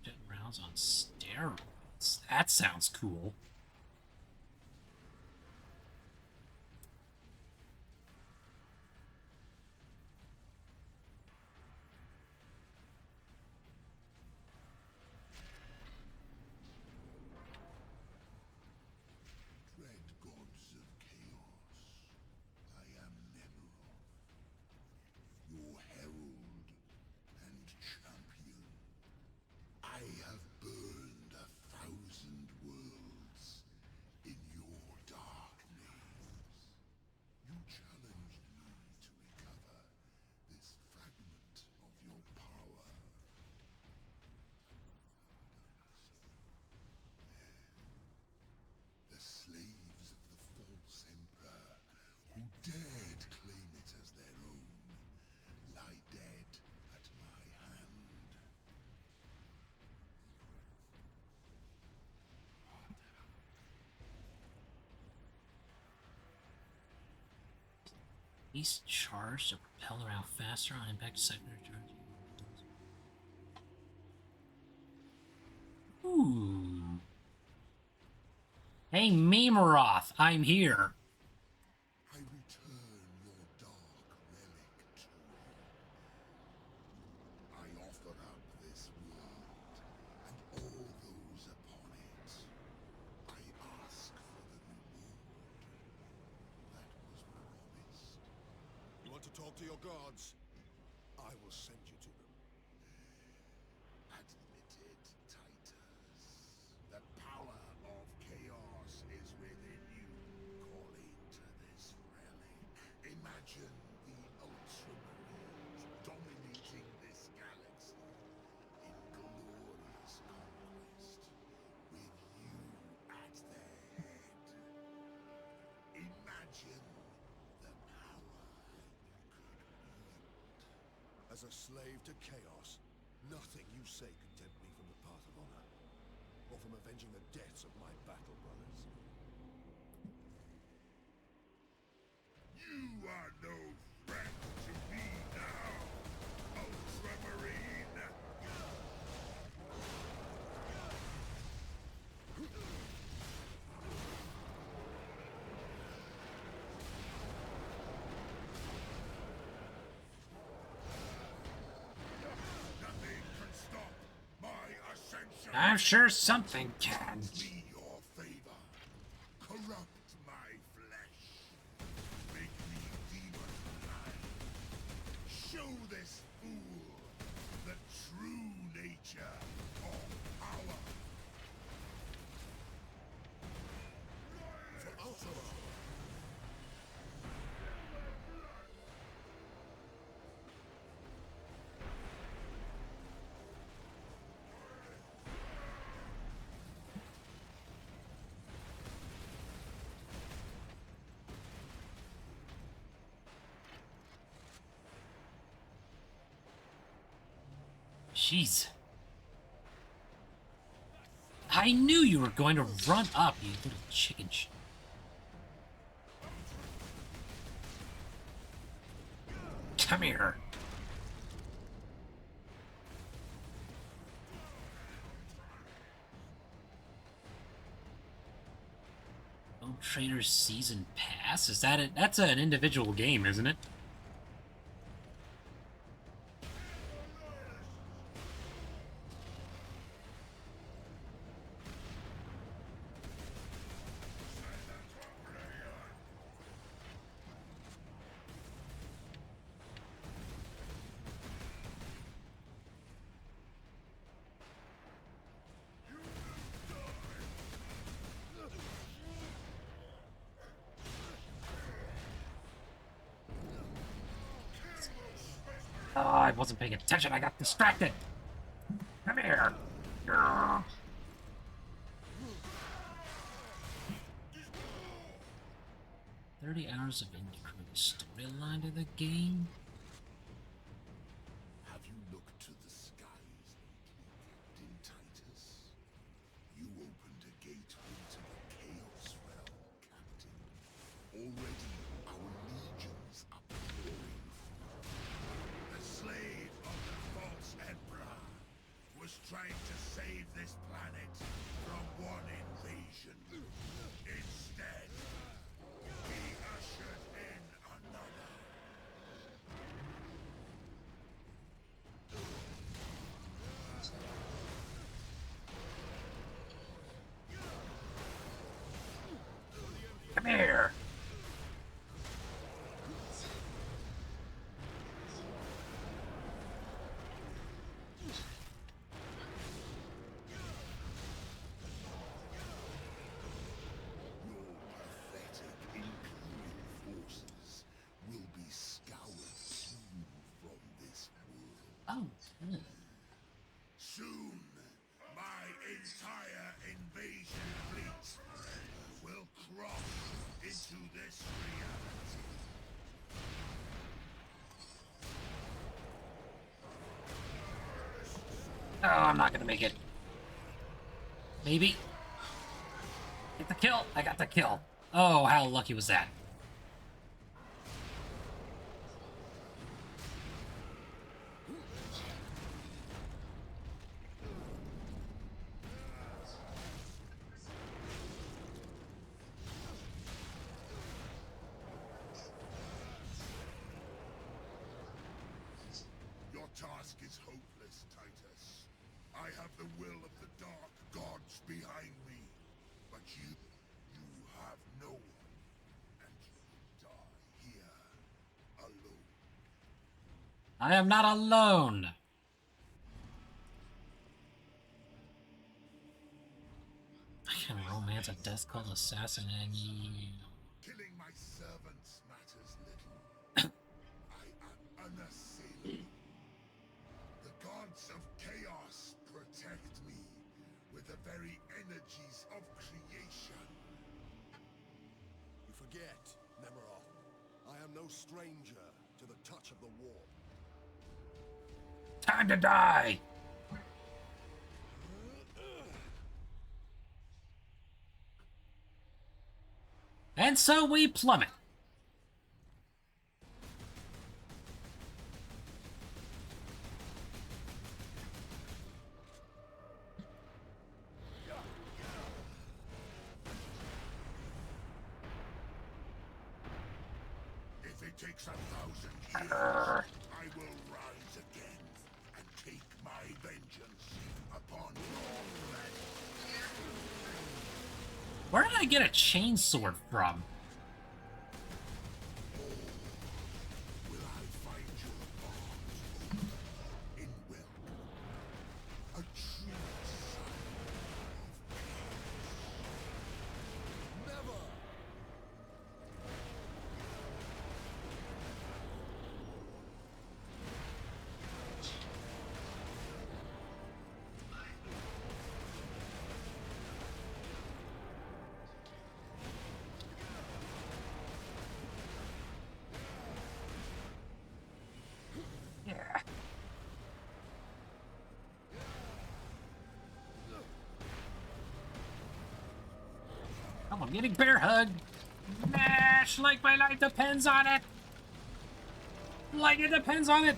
Jet rounds on steroids. That sounds cool. Dread gods of chaos, I am Nemeroth, your herald and champion. I have burned 1,000 worlds in your dark names. You challenged me to recover this fragment of your power. The slaves of the false emperor, who dared claim it as their own, lie dead at my hand. He's charged to propel around faster on impact secondary charge. Ooh. Hey, Memeroth, I'm here. I return your dark relic to you. I offer up this world and all those upon it. I ask for the reward that was promised. You want to talk to your gods? I will send you to them. Admitted, Titus. The power of chaos is within you, calling to this relic. Imagine the Ultramarines dominating this galaxy in glorious conquest, with you at their head. Imagine the power you could wield. As a slave to chaos, nothing you say could tempt me from the path of honor, or from avenging the deaths of my battle brothers. You are no threat to me now, Ultramarine! Nothing can stop my ascension! I'm sure something can. Me your favor. Corrupt my flesh. Make me demon-like. Show this fool the true nature of power. For Ultramar! Jeez. I knew you were going to run up, you little chicken shit. Come here. Oh, Trader Season Pass? Is that it? That's an individual game, isn't it? wasn't paying attention. I got distracted. Come here. 30 hours of integrated storyline to the game? Have you looked to the skies lately, Captain Titus? You opened a gateway to the Chaos Realm, Captain. Already our legions are pouring through. The slave of the false Emperor was trying to save this planet from one invasion. Instead, he ushered in another. Come here. Your pathetic Imperial forces will be scoured clean from this world. Oh, good. Soon, my entire invasion fleet will cross into this reality. Oh, I'm not gonna make it. Maybe. Get the kill. I got the kill. Oh, how lucky was that? Your task is hopeless, Titus. I have the will of the Dark Gods behind me. But you have no one. And you will die here, alone. I am not alone. I can romance a death cult assassin and Killing my servants matters little. I am unassailable. The gods of chaos protect me with the very energies of creation. You forget, Nemeroth. I am no stranger to the touch of the warp. time to die. And so we plummet. If it takes 1,000 years, I will rise again and take my vengeance upon your flesh. Where did I get a chainsword from? Will I find your arms open in will? A true sign of chaos. Never! Yeah. Oh, I'm getting bear hugged. Mash like my life depends on it. Like it depends on it.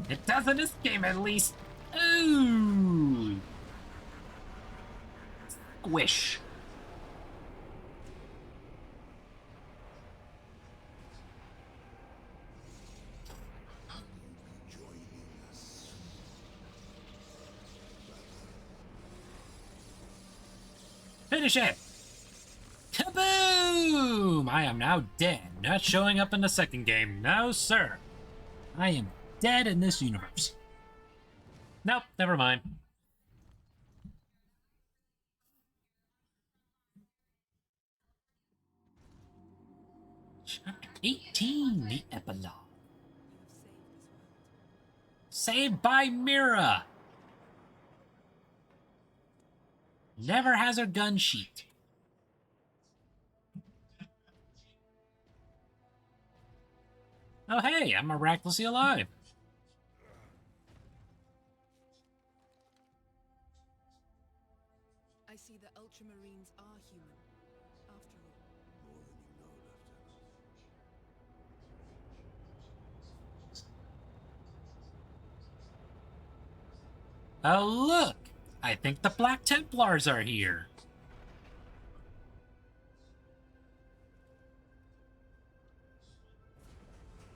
It does in this game at least. Ooh. Squish. Joining us. Finish it! Kaboom! I am now dead. Not showing up in the second game. No, sir. I am dead in this universe. Nope, never mind. Chapter 18, the epilogue. Saved by Mira. Never has her gun sheet. Oh hey, I'm miraculously alive. I see the Ultramarines are human, after all. More than you know, Lieutenant. Oh look! I think the Black Templars are here.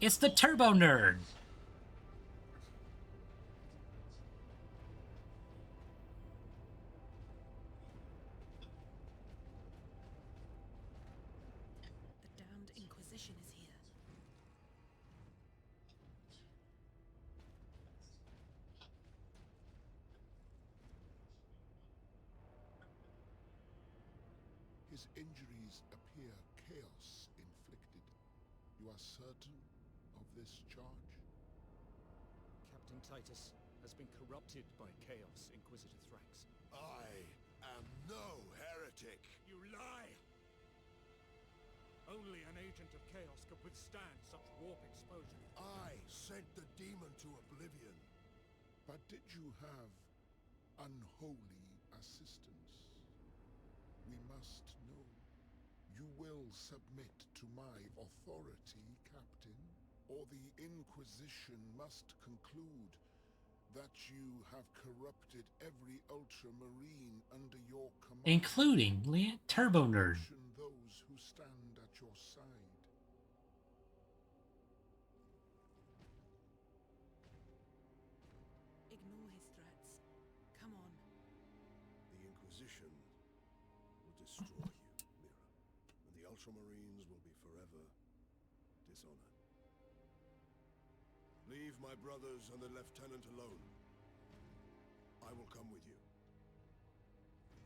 It's the Turbo Nerd. The damned Inquisition is here. His injuries appear chaos inflicted. You are certain of this charge? Captain Titus has been corrupted by Chaos, Inquisitor Thrax. I am no heretic. You lie! Only an agent of Chaos could withstand such warp exposure. I sent the demon to oblivion. But did you have unholy assistance? We must know. You will submit to my authority, Captain, or the Inquisition must conclude that you have corrupted every Ultramarine under your command. Including Turbo Nerd. Those who stand at your side. Ignore his threats. Come on. The Inquisition will destroy you, Mira, and the Ultramarines will be forever dishonored. Leave my brothers and the Lieutenant alone. I will come with you.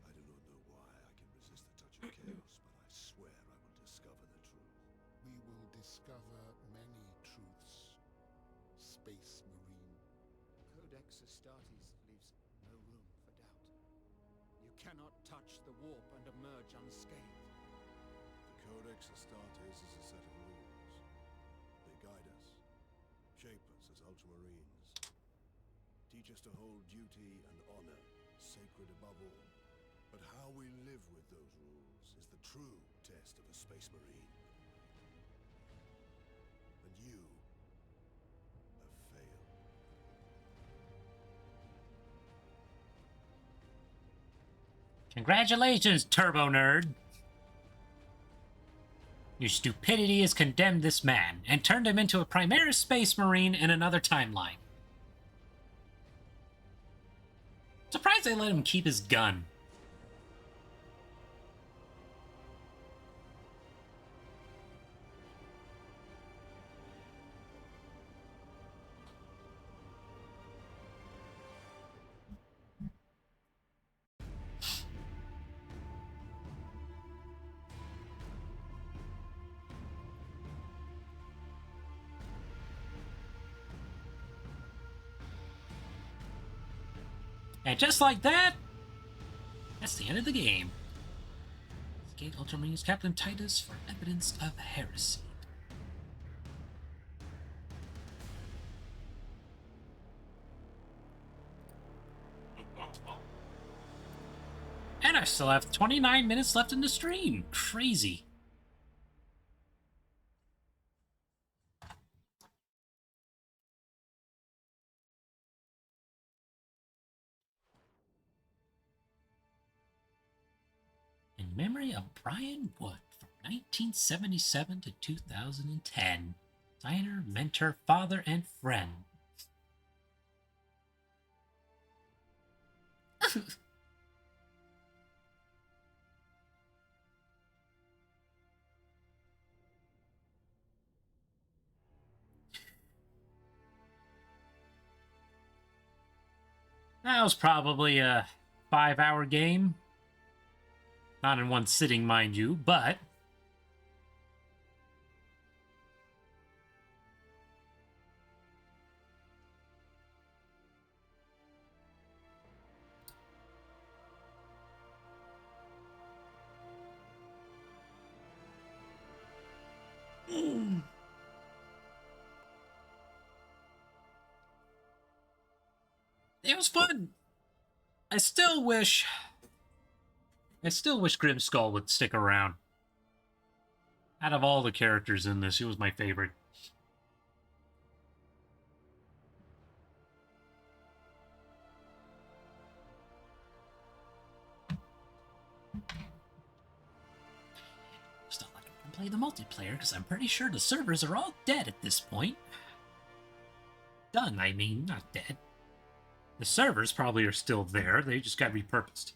I do not know why I can resist the touch of chaos, but I swear I will discover the truth. We will discover many truths, Space Marine. Codex Astartes leaves no room for doubt. You cannot touch the warp and emerge unscathed. The Codex Astartes is a set of rules. They guide us, shape us as Ultramarines, teach us to hold duty and honor sacred above all. But how we live with those rules is the true test of a Space Marine. And you have failed. Congratulations, Turbo Nerd. Your stupidity has condemned this man and turned him into a Primaris Space Marine in another timeline. Surprised they let him keep his gun. And just like that, that's the end of the game. Gate Ultramarines Captain Titus for evidence of heresy. And I still have 29 minutes left in the stream. Crazy. In memory of Brian Wood from 1977 to 2010. Designer, mentor, father, and friend. That was probably a 5-hour game. Not in one sitting, mind you, but... It was fun. I still wish Grimskull would stick around. Out of all the characters in this, he was my favorite. It's not like I can play the multiplayer, because I'm pretty sure the servers are all dead at this point. Done, I mean, not dead. The servers probably are still there, they just got repurposed.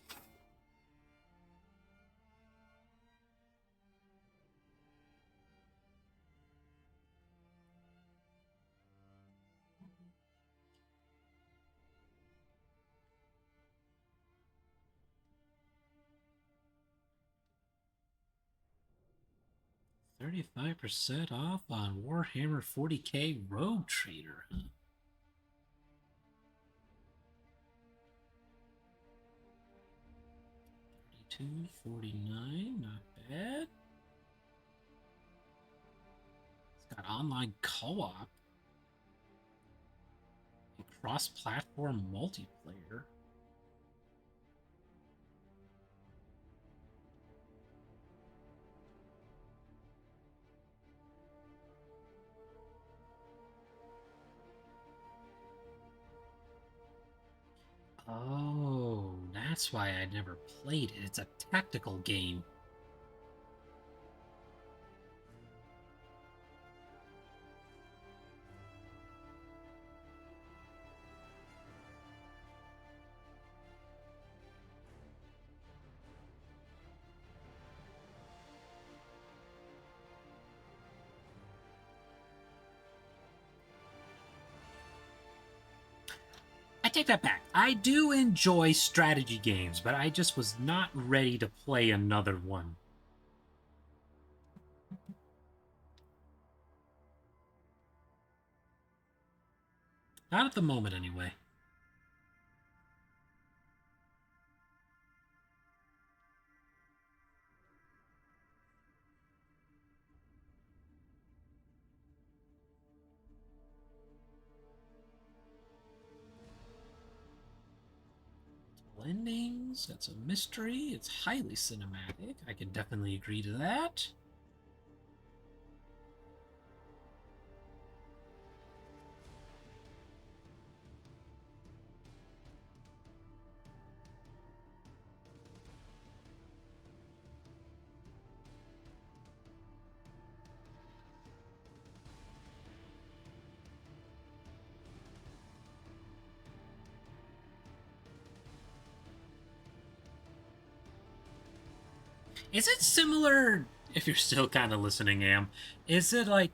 $35% off on Warhammer 40k Rogue Trader, huh? $32.49, not bad. It's got online co-op and cross-platform multiplayer. Oh, that's why I never played it. It's a tactical game. I take that back. I do enjoy strategy games, but I just was not ready to play another one. Not at the moment, anyway. Endings, that's a mystery. It's highly cinematic. I can definitely agree to that. Is it similar, if you're still kind of listening, Am? Is it like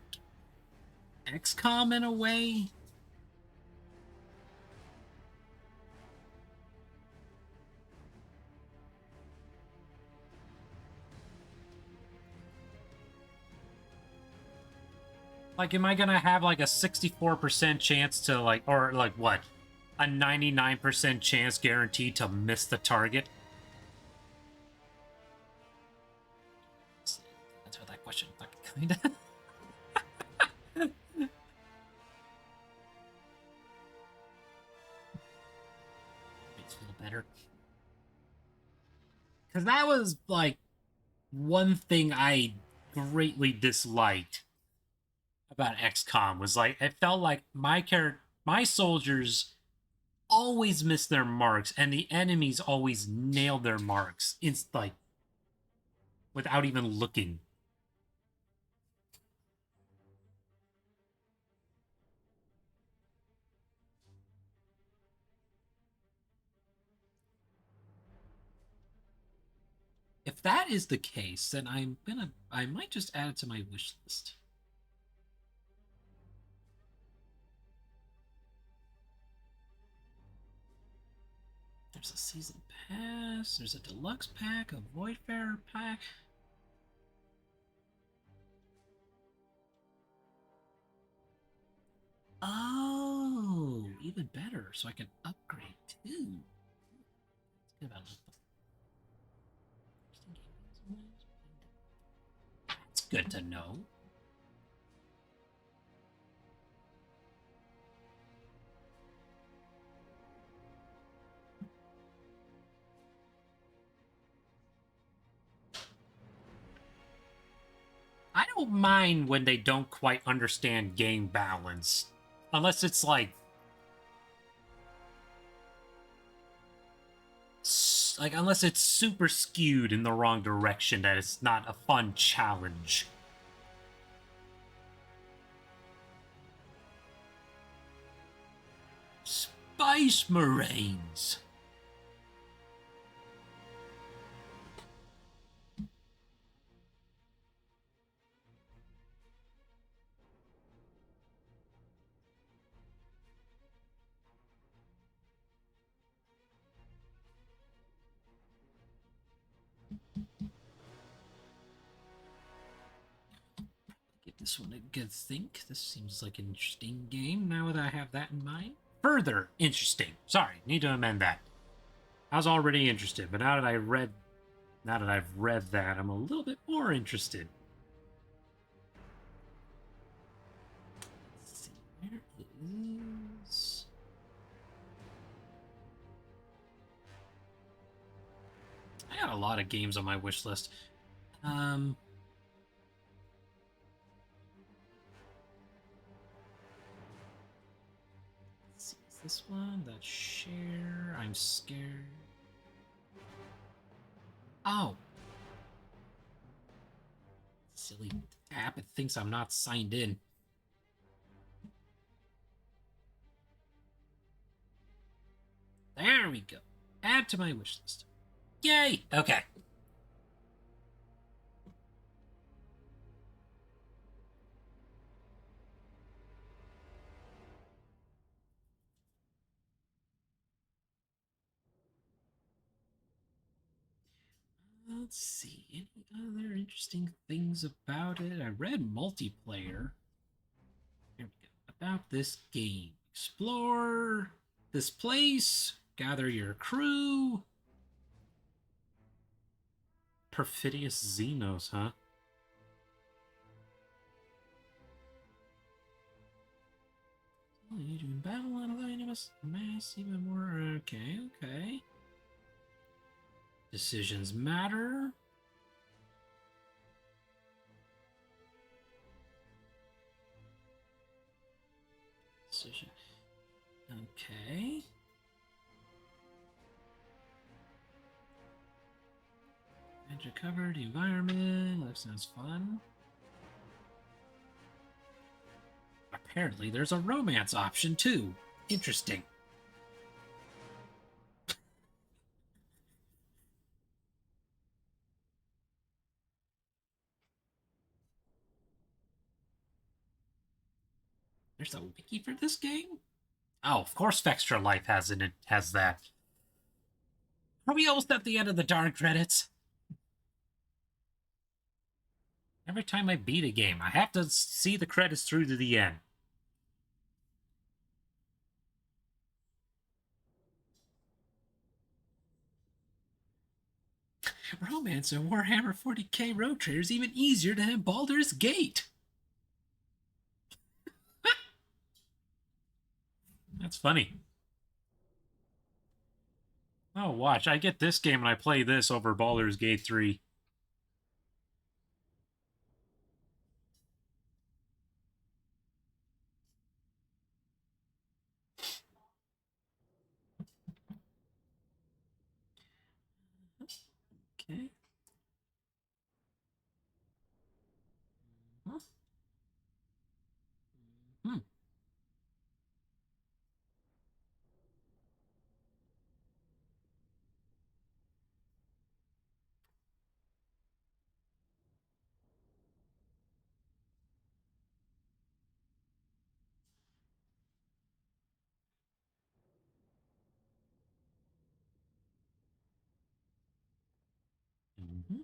XCOM in a way? Like, am I gonna have like a 64% chance to like, or like what? A 99% chance guaranteed to miss the target? Answer that question. Kinda. Makes me feel better. Because that was like one thing I greatly disliked about XCOM was like it felt like my soldiers always missed their marks and the enemies always nailed their marks. It's like without even looking. If that is the case, then I might just add it to my wish list. There's a season pass, there's a deluxe pack, a Voidfarer pack. Oh, even better, so I can upgrade too. That's good to know. don't mind when they don't quite understand game balance. Unless it's like unless it's super skewed in the wrong direction, that it's not a fun challenge. Space Marines. Give this one a good think. This seems like an interesting game now that I have that in mind. Further interesting. Sorry, need to amend that. I was already interested, but now that I've read that, I'm a little bit more interested. Let's see, where is... I got a lot of games on my wish list. Let's see, is this one? That share. I'm scared. Oh. Silly app. It thinks I'm not signed in. There we go. Add to my wish list. Yay! Okay. Let's see. Any other interesting things about it? I read multiplayer. There we go. About this game. Explore this place. Gather your crew. Perfidious Xenos, huh? You doing battle on a line of us? Mass even more. Okay, okay. Decisions matter. Decision. Okay. Enter covered environment. That sounds fun. Apparently, there's a romance option too. Interesting. There's a wiki for this game? Oh, of course Vextra Life has that. Are we almost at the end of the darn credits? Every time I beat a game, I have to see the credits through to the end. Romance in Warhammer 40k Road Trader is even easier than in Baldur's Gate. That's funny. Oh, watch. I get this game and I play this over Baldur's Gate 3. Okay. Huh? Hmm. Mm-hmm.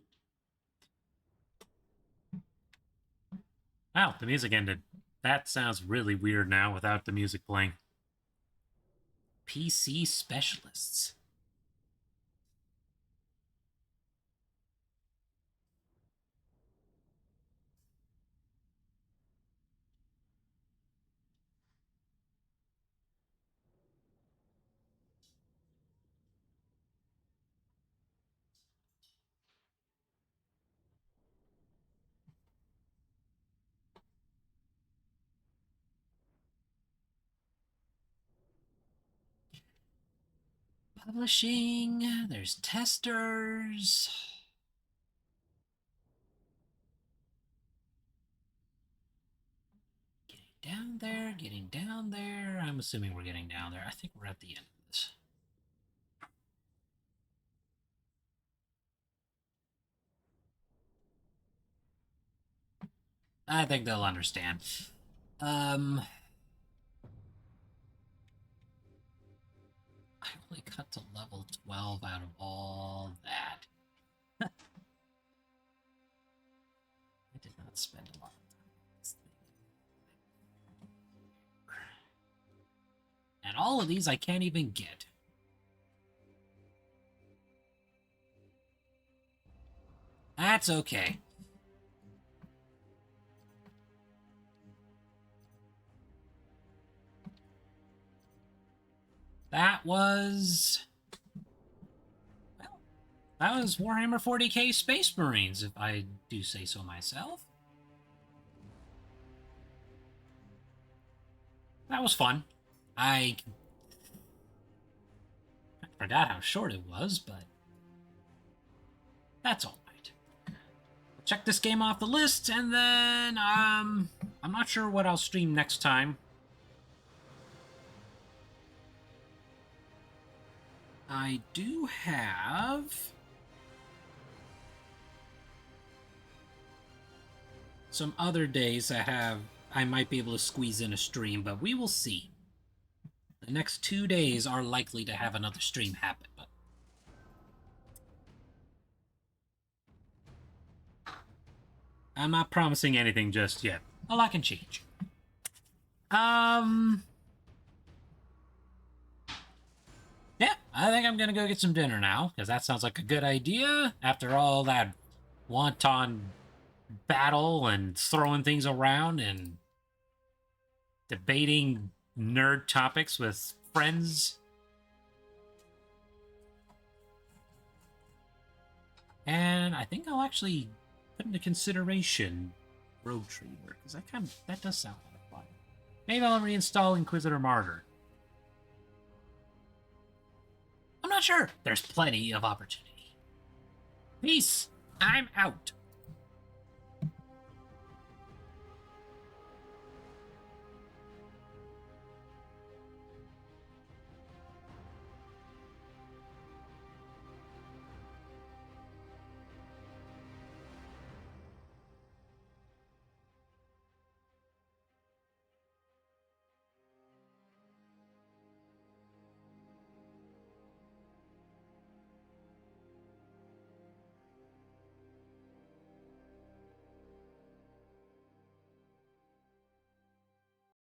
Wow, the music ended. That sounds really weird now without the music playing. PC specialists. Publishing. There's testers. Down there, getting down there. I'm assuming we're getting down there. I think we're at the end of this. I think they'll understand. I only cut to level 12 out of all that. I did not spend a lot of time on this thing. And all of these I can't even get. That's okay. That was... well, that was Warhammer 40k Space Marines, if I do say so myself. That was fun. I forgot how short it was, but that's all right. Check this game off the list, and then, I'm not sure what I'll stream next time. I do have some other days I might be able to squeeze in a stream, but we will see. The next 2 days are likely to have another stream happen, but I'm not promising anything just yet. A lot can change. Yeah, I think I'm gonna go get some dinner now, because that sounds like a good idea after all that wanton battle and throwing things around and debating nerd topics with friends. And I think I'll actually put into consideration Rogue Trader, because that does sound kind of fun. Maybe I'll reinstall Inquisitor Martyr. I'm not sure. There's plenty of opportunity. Peace. I'm out.